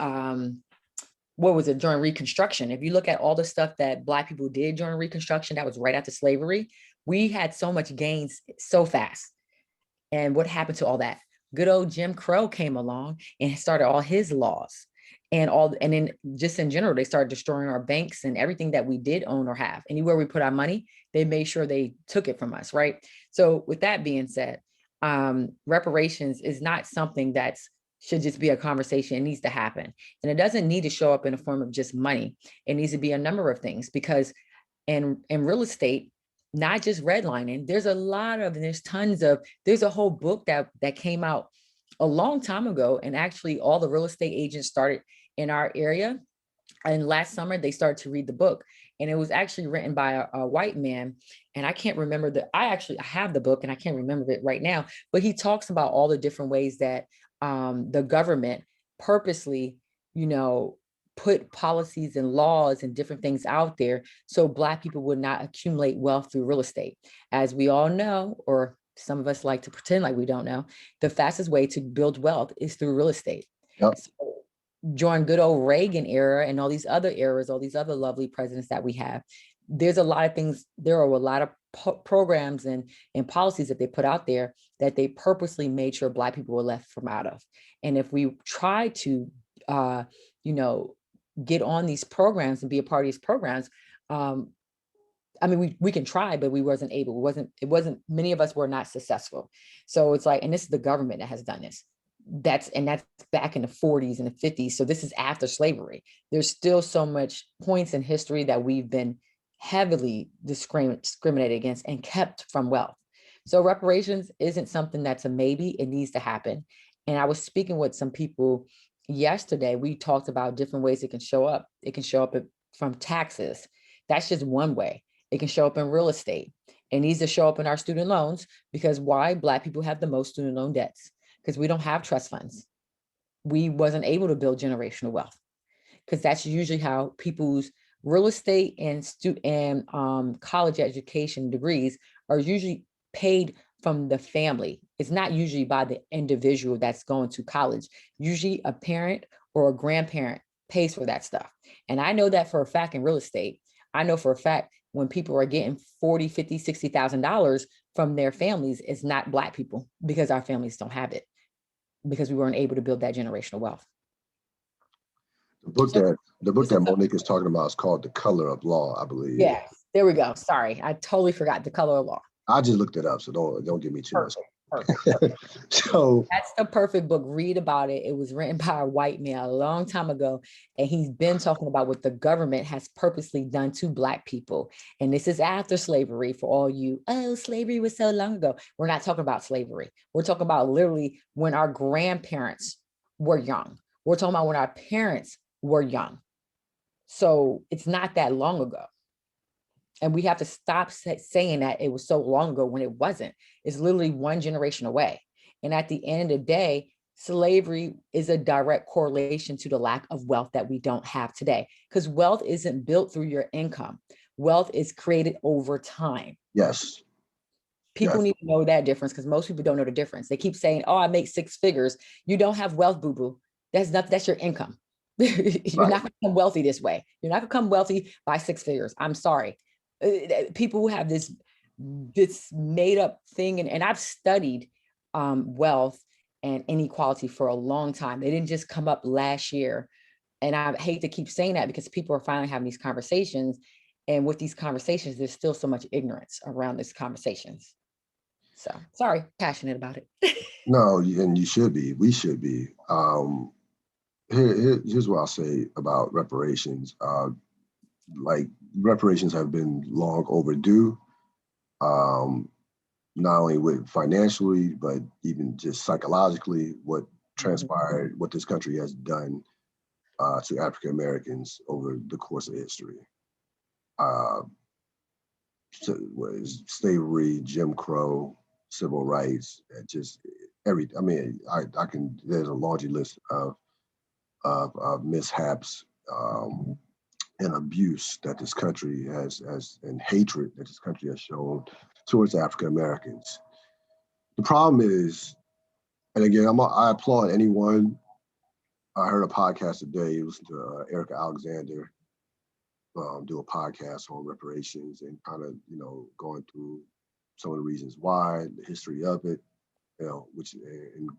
during Reconstruction. If you look at all the stuff that Black people did during Reconstruction, that was right after slavery. We had so much gains so fast. And what happened to all that? Good old Jim Crow came along and started all his laws, and then just in general, they started destroying our banks and everything that we did own or have. Anywhere we put our money, they made sure they took it from us, right? So with that being said, reparations is not something should just be a conversation. It needs to happen. And it doesn't need to show up in the form of just money. It needs to be a number of things, because in real estate, not just redlining, there's a whole book that came out a long time ago. And actually all the real estate agents started in our area. And last summer they started to read the book. And it was actually written by a white man. And I can't remember I have the book and I can't remember it right now, but he talks about all the different ways that the government purposely, put policies and laws and different things out there so Black people would not accumulate wealth through real estate. As we all know, or some of us like to pretend like we don't know, the fastest way to build wealth is through real estate. Yep. So during good old Reagan era and all these other eras, all these other lovely presidents that we have, there are a lot of programs and policies that they put out there that they purposely made sure Black people were left from out of. And if we try to, get on these programs and be a part of these programs, I mean, we can try, but we wasn't able. Many of us were not successful. So it's like, and this is the government that has done this. That's back in the 40s and the 50s. So this is after slavery. There's still so much points in history that we've been heavily discriminated against and kept from wealth. So reparations isn't something that's a maybe. It needs to happen. And I was speaking with some people yesterday. We talked about different ways it can show up. It can show up from taxes. That's just one way. It can show up in real estate. It needs to show up in our student loans, because why? Black people have the most student loan debts, because we don't have trust funds. We wasn't able to build generational wealth, because that's usually how people's Real estate and college education degrees are usually paid from the family. It's not usually by the individual that's going to college. Usually a parent or a grandparent pays for that stuff. And I know that for a fact in real estate. I know for a fact when people are getting $40, $50, $60,000 from their families, it's not Black people, because our families don't have it, because we weren't able to build that generational wealth. The book that Monique is talking about is called The Color of Law, I believe. Yes, there we go. Sorry, I totally forgot The Color of Law. I just looked it up, so don't give me too much. Perfect. So that's the perfect book. Read about it. It was written by a white man a long time ago, and he's been talking about what the government has purposely done to Black people. And this is after slavery. For all you, oh, slavery was so long ago. We're not talking about slavery. We're talking about literally when our grandparents were young. We're talking about when our parents were young. So it's not that long ago. And we have to stop saying that it was so long ago when it wasn't. It's literally one generation away. And at the end of the day, slavery is a direct correlation to the lack of wealth that we don't have today, because wealth isn't built through your income. Wealth is created over time. Yes. People need to know that difference, because most people don't know the difference. They keep saying, oh, I make 6 figures. You don't have wealth, boo-boo. That's your income. You're not going to become wealthy this way. You're not going to become wealthy by 6 figures. I'm sorry. People who have this made up thing, and I've studied wealth and inequality for a long time. They didn't just come up last year. And I hate to keep saying that, because people are finally having these conversations. And with these conversations, there's still so much ignorance around these conversations. So sorry, passionate about it. No, and you should be. We should be. Here's what I'll say about reparations. Like, reparations have been long overdue, not only with financially, but even just psychologically, what transpired, what this country has done to African Americans over the course of history. Slavery, Jim Crow, civil rights, just everything. I mean, I can, there's a laundry list of mishaps and abuse that this country has, and hatred that this country has shown towards African Americans. The problem is, and again, I applaud anyone. I heard a podcast today. It was to Erica Alexander do a podcast on reparations and kind of, going through some of the reasons why, the history of it, which, and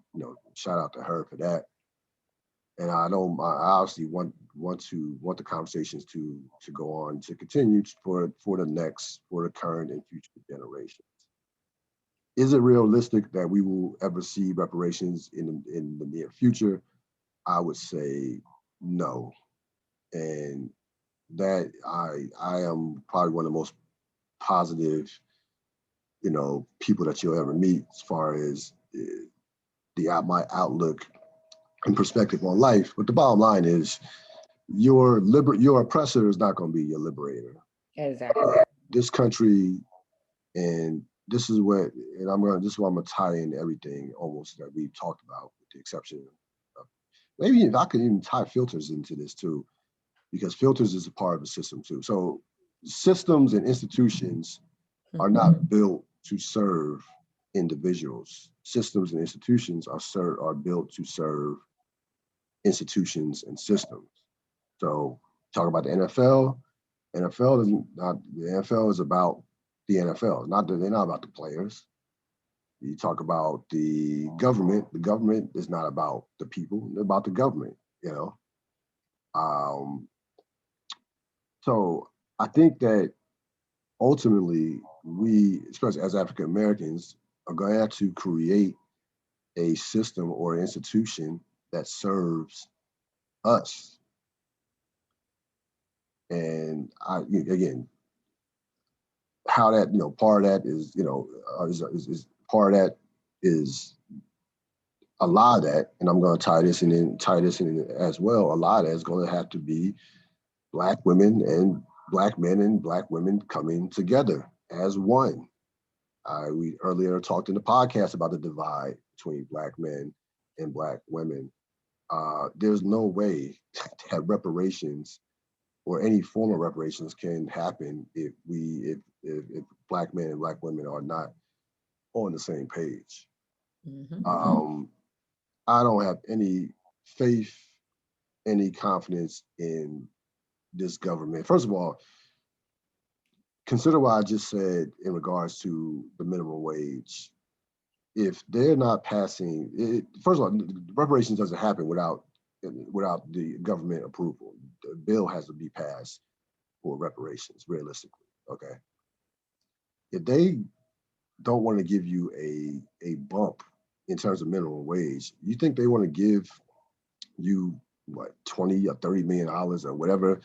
shout out to her for that. And I obviously want the conversations to go on, to continue for the current and future generations. Is it realistic that we will ever see reparations in the near future? I would say no. And that I am probably one of the most positive, people that you'll ever meet, as far as my outlook and perspective on life. But the bottom line is, your oppressor is not going to be your liberator. Exactly. This country, and this is what I'm going to tie in everything almost that we've talked about, with the exception of maybe if I could even tie filters into this too, because filters is a part of the system too. So systems and institutions are not built to serve individuals. Systems and institutions are built to serve institutions and systems. So talk about the NFL. The NFL is about the NFL. They're not about the players. You talk about the government is not about the people, they're about the government, So I think that ultimately we, especially as African Americans, are going to have to create a system or an institution that serves us. And again, how that, part of that is, is part of that is a lot of that, and I'm going to tie this in as well. A lot of that is going to have to be Black women and Black men and Black women coming together as one. We earlier talked in the podcast about the divide between Black men and Black women. There's no way that reparations or any form of reparations can happen if Black men and Black women are not on the same page. I don't have any faith, any confidence in this government. First of all, consider what I just said in regards to the minimum wage. If they're not passing it, first of all, reparations doesn't happen without the government approval. The bill has to be passed for reparations, realistically. Okay. If they don't want to give you a bump in terms of minimum wage, you think they want to give you what, 20 or 30 million dollars or whatever,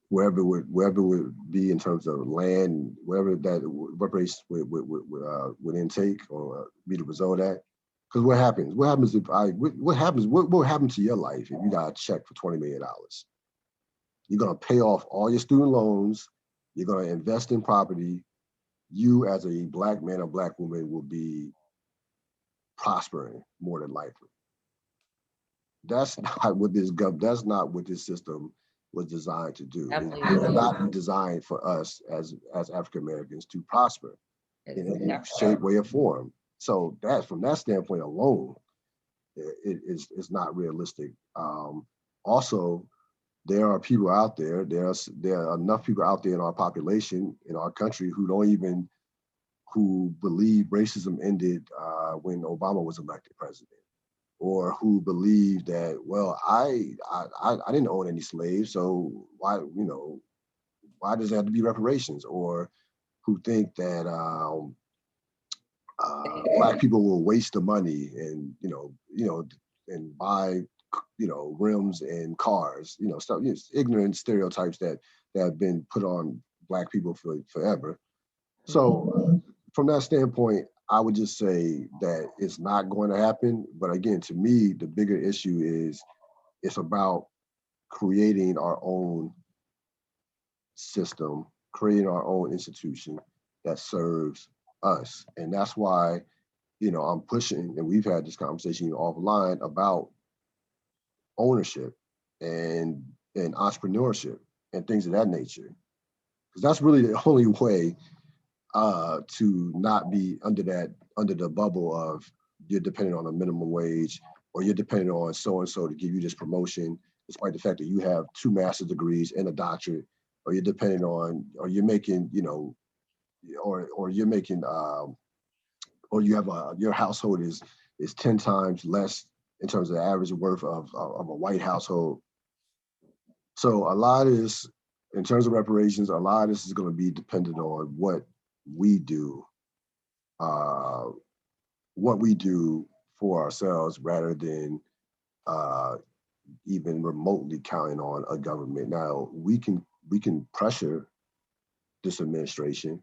wherever it would be in terms of land, wherever that reparations would intake or be the result of that? Because what happens? What happens if what will happen to your life if you got a check for $20 million? You're gonna pay off all your student loans. You're gonna invest in property. You, as a Black man or Black woman, will be prospering more than likely. That's not what this system was designed to do. It's not designed for us as African Americans to prosper in any shape, way, or form. So that, from that standpoint alone, it's not realistic. Also, there are people out there. There are enough people out there in our population, in our country, who believe racism ended when Obama was elected president, or who believe that, well, I didn't own any slaves, so why does it have to be reparations? Or who think that Black people will waste the money and and buy rims and cars, stuff, ignorant stereotypes that have been put on Black people forever. So from that standpoint, I would just say that it's not going to happen. But again, to me, the bigger issue is it's about creating our own system, creating our own institution that serves us. And that's why, I'm pushing, and we've had this conversation offline about ownership and entrepreneurship and things of that nature. Because that's really the only way to not be under the bubble of you're dependent on a minimum wage, or you're dependent on so-and-so to give you this promotion, despite the fact that you have 2 master's degrees and a doctorate, or you're dependent on, or you're making, or you're making, or you have your household is 10 times less in terms of the average worth of a white household. So a lot of this, in terms of reparations, a lot of this is going to be dependent on what we do for ourselves, rather than even remotely counting on a government. Now, we can pressure this administration,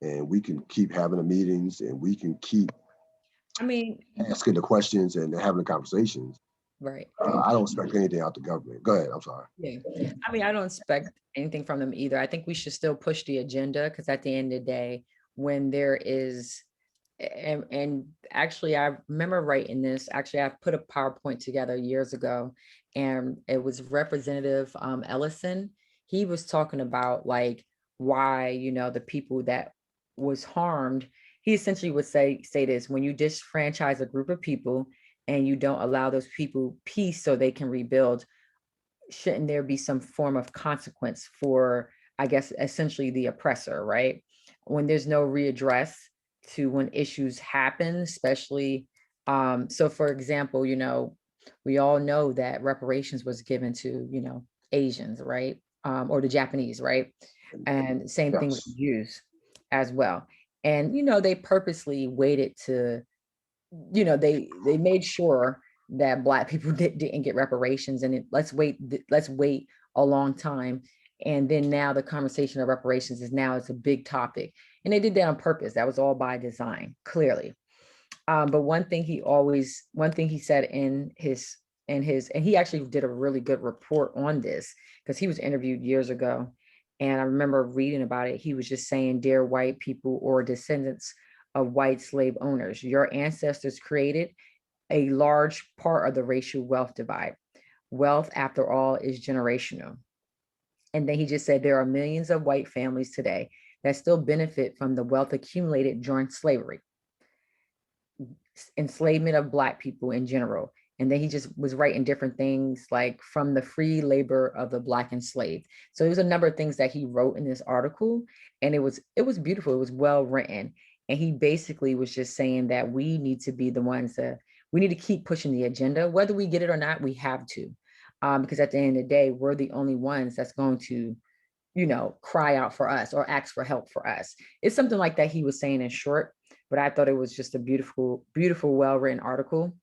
and we can keep having the meetings, and we can keep asking the questions and having the conversations. Right. I don't expect anything out the government. Go ahead. I'm sorry. Yeah. I don't expect anything from them either. I think we should still push the agenda, because at the end of the day, when there is, and actually, I remember writing this. Actually, I put a PowerPoint together years ago, and it was Representative Ellison. He was talking about like why, the people that was harmed. He essentially would say this: when you disfranchise a group of people and you don't allow those people peace so they can rebuild, shouldn't there be some form of consequence for, I guess, essentially the oppressor, right? When there's no readdress to when issues happen, especially, so for example, we all know that reparations was given to, Asians, right? Or the Japanese, right? And same thing with Jews as well. And, they purposely waited to, they made sure that Black people didn't get reparations, and let's wait a long time. And then now the conversation of reparations it's a big topic, and they did that on purpose. That was all by design, clearly. But one thing he said in his, and he actually did a really good report on this, because he was interviewed years ago. And I remember reading about it. He was just saying, "Dear white people or descendants of white slave owners, your ancestors created a large part of the racial wealth divide. Wealth, after all, is generational. And then he just said there are millions of white families today that still benefit from the wealth accumulated during slavery, enslavement of Black people in general. And then he just was writing different things like from the free labor of the Black enslaved. So there was a number of things that he wrote in this article, and it was beautiful. It was well written. And he basically was just saying that we need to be the ones that we need to keep pushing the agenda, whether we get it or not, we have to. Because at the end of the day, we're the only ones that's going to, cry out for us or ask for help for us. It's something like that he was saying in short, but I thought it was just a beautiful, beautiful, well-written article.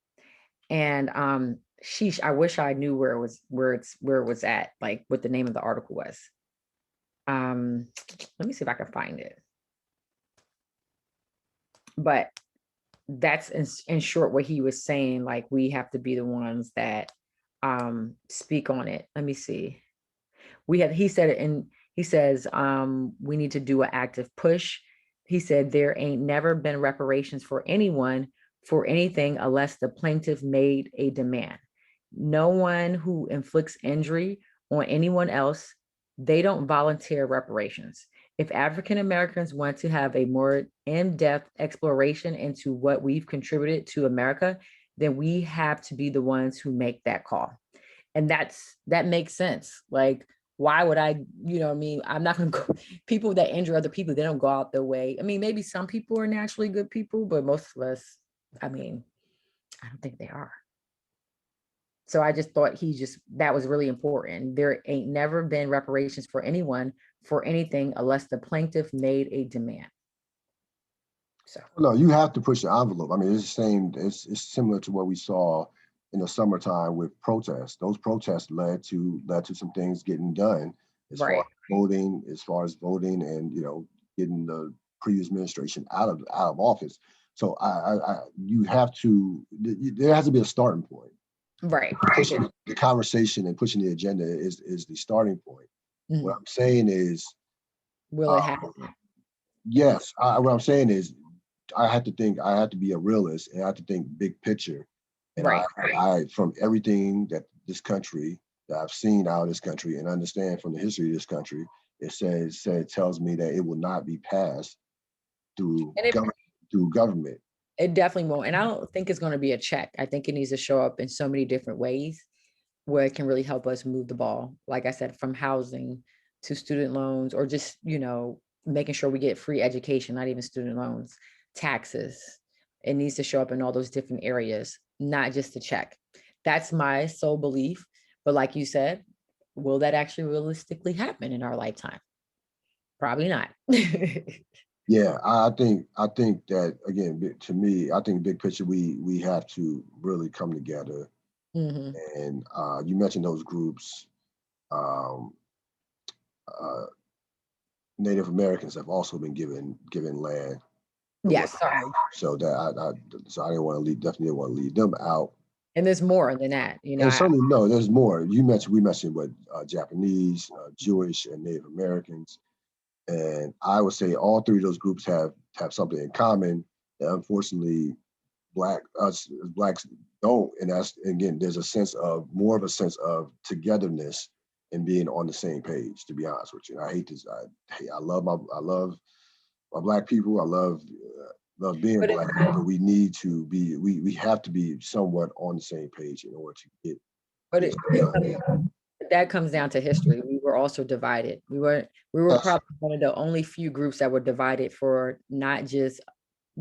And sheesh, I wish I knew where it was at, like what the name of the article was. Let me see if I can find it. But that's in short what he was saying, like we have to be the ones that speak on it. Let me see. He said it in, he says, we need to do an active push. He said there ain't never been reparations for anyone for anything unless the plaintiff made a demand. No one who inflicts injury on anyone else, they don't volunteer reparations. If African Americans want to have a more in-depth exploration into what we've contributed to America, then we have to be the ones who make that call. And that makes sense. Like, why would I, what I mean? I'm not going to go, people that injure other people, they don't go out their way. I mean, maybe some people are naturally good people, but most of us, I mean, I don't think they are. So I just thought that was really important. There ain't never been reparations for anyone for anything unless the plaintiff made a demand. So no, you have to push the envelope. I mean, it's the same. It's similar to what we saw in the summertime with protests. Those protests led to some things getting done as right. far as voting, and getting the previous administration out of office. So you have to. There has to be a starting point. Right. Pushing the conversation and pushing the agenda is the starting point. Mm-hmm. What I'm saying is, will it happen? Yes. What I'm saying is, I have to be a realist, and I have to think big picture. And right. I from everything that I've seen out of this country and understand from the history of this country, it tells me that it will not be passed through government. It definitely won't. And I don't think it's going to be a check. I think it needs to show up in so many different ways where it can really help us move the ball. Like I said, from housing to student loans, or just, making sure we get free education, not even student loans, taxes. It needs to show up in all those different areas, not just a check. That's my sole belief. But like you said, will that actually realistically happen in our lifetime? Probably not. Yeah, I think that, again, to me, I think big picture, we have to really come together. Mm-hmm. And you mentioned those groups. Native Americans have also been given land. Yes. So that I didn't want to definitely want to leave them out. And there's more than that, And certainly, no, there's more. We mentioned what Japanese, Jewish, and Native Americans. And I would say all three of those groups have something in common that unfortunately Blacks don't. And that's, again, there's more of a sense of togetherness and being on the same page, to be honest with you. And I hate this. I love my Black people. I love being Black, but we need to be, we have to be somewhat on the same page in order to get. But that comes down to history. We were also divided. We were probably one of the only few groups that were divided for not just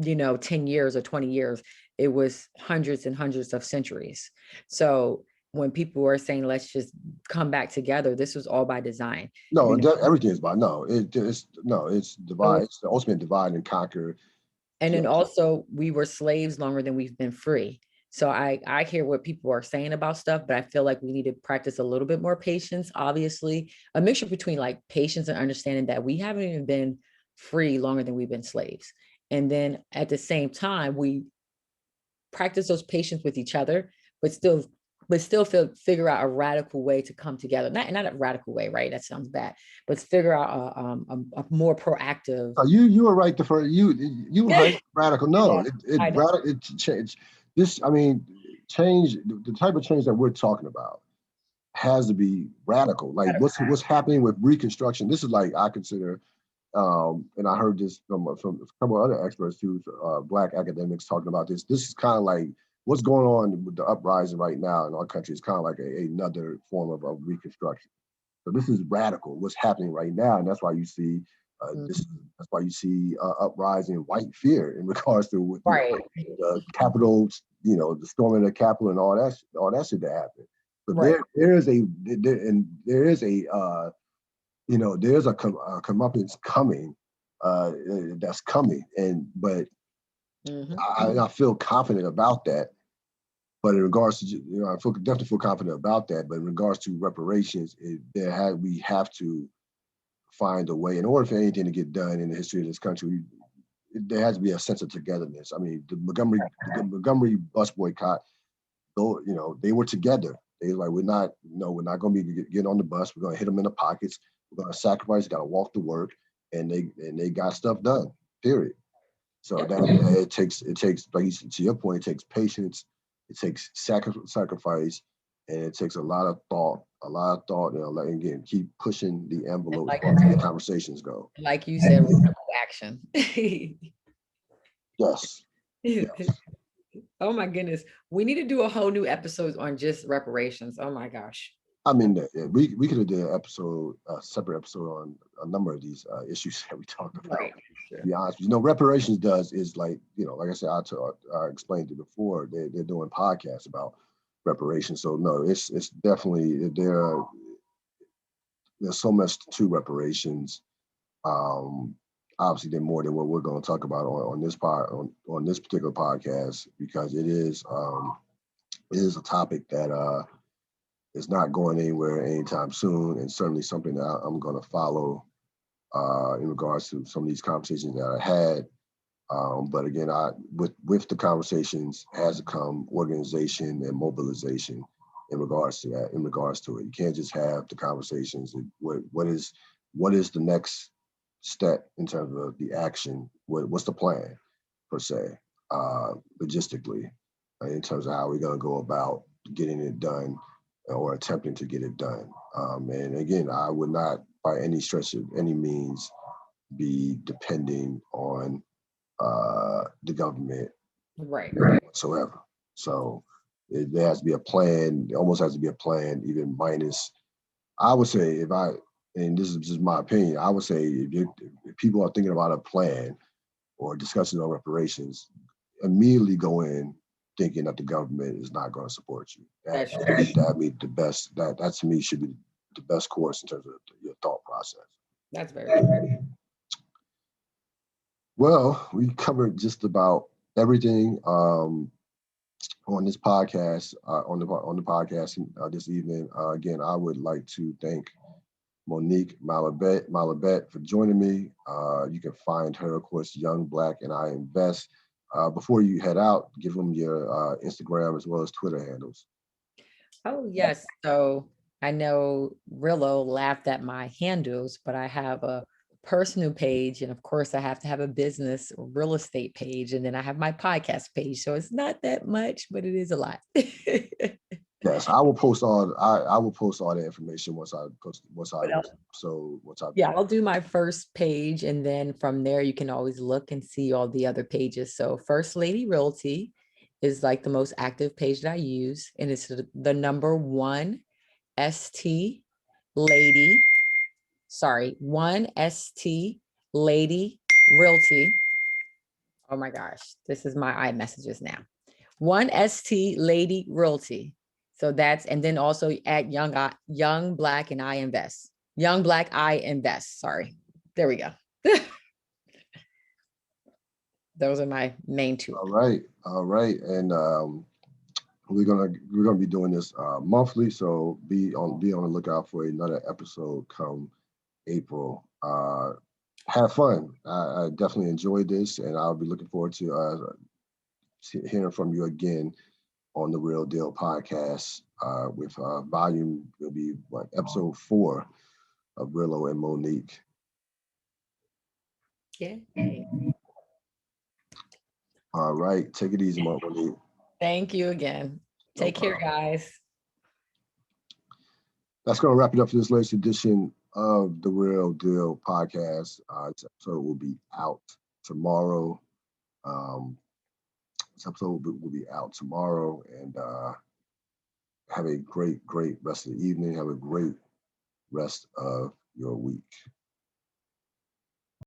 10 years or 20 years. It was hundreds and hundreds of centuries. So when people were saying let's just come back together, this was all by design. No, everything is by it's divide. It's the ultimate divide and conquer. And then also we were slaves longer than we've been free. So I hear what people are saying about stuff, but I feel like we need to practice a little bit more patience. Obviously, a mixture between like patience and understanding that we haven't even been free longer than we've been slaves. And then at the same time, we practice those patience with each other, but still figure out a radical way to come together. Not a radical way, right? That sounds bad, but figure out a more proactive. You were right. You were right. Radical. No, it changed. Change, the type of change that we're talking about has to be radical. Like what's happening with Reconstruction. This is like, I consider, and I heard this from a couple of other experts too, Black academics talking about this. This is kind of like what's going on with the uprising right now in our country. Is kind of like another form of Reconstruction. So this is radical. What's happening right now, and that's why you see that's why you see uprising white fear in regards to the Capitol, the storming of the Capitol and all that shit that happened. But there's a comeuppance coming, that's coming, but I feel confident about that. But in regards to, I definitely feel confident about that. But in regards to reparations, we have to find a way in order for anything to get done in the history of this country. There has to be a sense of togetherness. I mean, the Montgomery bus boycott, though, they were together. They were like, we're not going to be getting on the bus. We're going to hit them in the pockets. We're going to sacrifice. Got to walk to work, and they got stuff done. Period. So that it takes, like to your point, it takes patience. It takes sacrifice, and it takes a lot of thought. Again, keep pushing the envelope as far as the conversations go. Like you said, action. Yes. Oh my goodness. We need to do a whole new episode on just reparations. Oh my gosh. I mean, we could have did a separate episode on a number of these issues that we talked about. Right. To be honest, reparations is like, like I said, I explained it before. They're doing podcasts about reparations. So no, it's definitely there's so much to reparations. Obviously, they're more than what we're going to talk about on this particular podcast, because it is a topic that is not going anywhere anytime soon, and certainly something that I'm going to follow in regards to some of these conversations that I had. But again, with the conversations has come organization and mobilization in regards to that. You can't just have the conversations. What is the next step in terms of the action? What's the plan per se, logistically, in terms of how we're going to go about getting it done or attempting to get it done. And again, I would not by any stretch of any means be depending on the government whatsoever. So there has to be a plan. There almost has to be a plan, even minus. I would say, and this is just my opinion, I would say if people are thinking about a plan or discussions on reparations, immediately go in thinking that the government is not going to support you. That to me should be the best course in terms of your thought process. That's very good. Well, we covered just about everything on this podcast, on the podcast this evening. Again, I would like to thank Monique Malabet for joining me. You can find her, of course, Young Black and I Invest. Before you head out, give them your Instagram as well as Twitter handles. Oh, yes. So I know Rillo laughed at my handles, but I have a personal page. And of course, I have to have a business real estate page. And then I have my podcast page. So it's not that much, but it is a lot. Yes, I will post all the information once I I'll do my first page, and then from there you can always look and see all the other pages. So First Lady Realty is like the most active page that I use, and it's the number 1 ST Lady. Sorry, 1 ST Lady Realty. Oh my gosh, this is my iMessages now. 1 ST Lady Realty. So that's, and then also at Young Black and I Invest. Young Black I Invest. Sorry. There we go. Those are my main two. All right. And we're gonna be doing this monthly. So be on the lookout for another episode come April. Have fun. I definitely enjoyed this, and I'll be looking forward to hearing from you again on the Real Deal podcast with volume, will be episode 4 of Rillo and Monique. Yeah. All right, take it easy, Monique. Thank you again. Take care, guys. that's going to wrap it up for this latest edition of the Real Deal podcast. This episode will be out tomorrow. This episode will be out tomorrow, and have a great rest of the evening. Have a great rest of your week.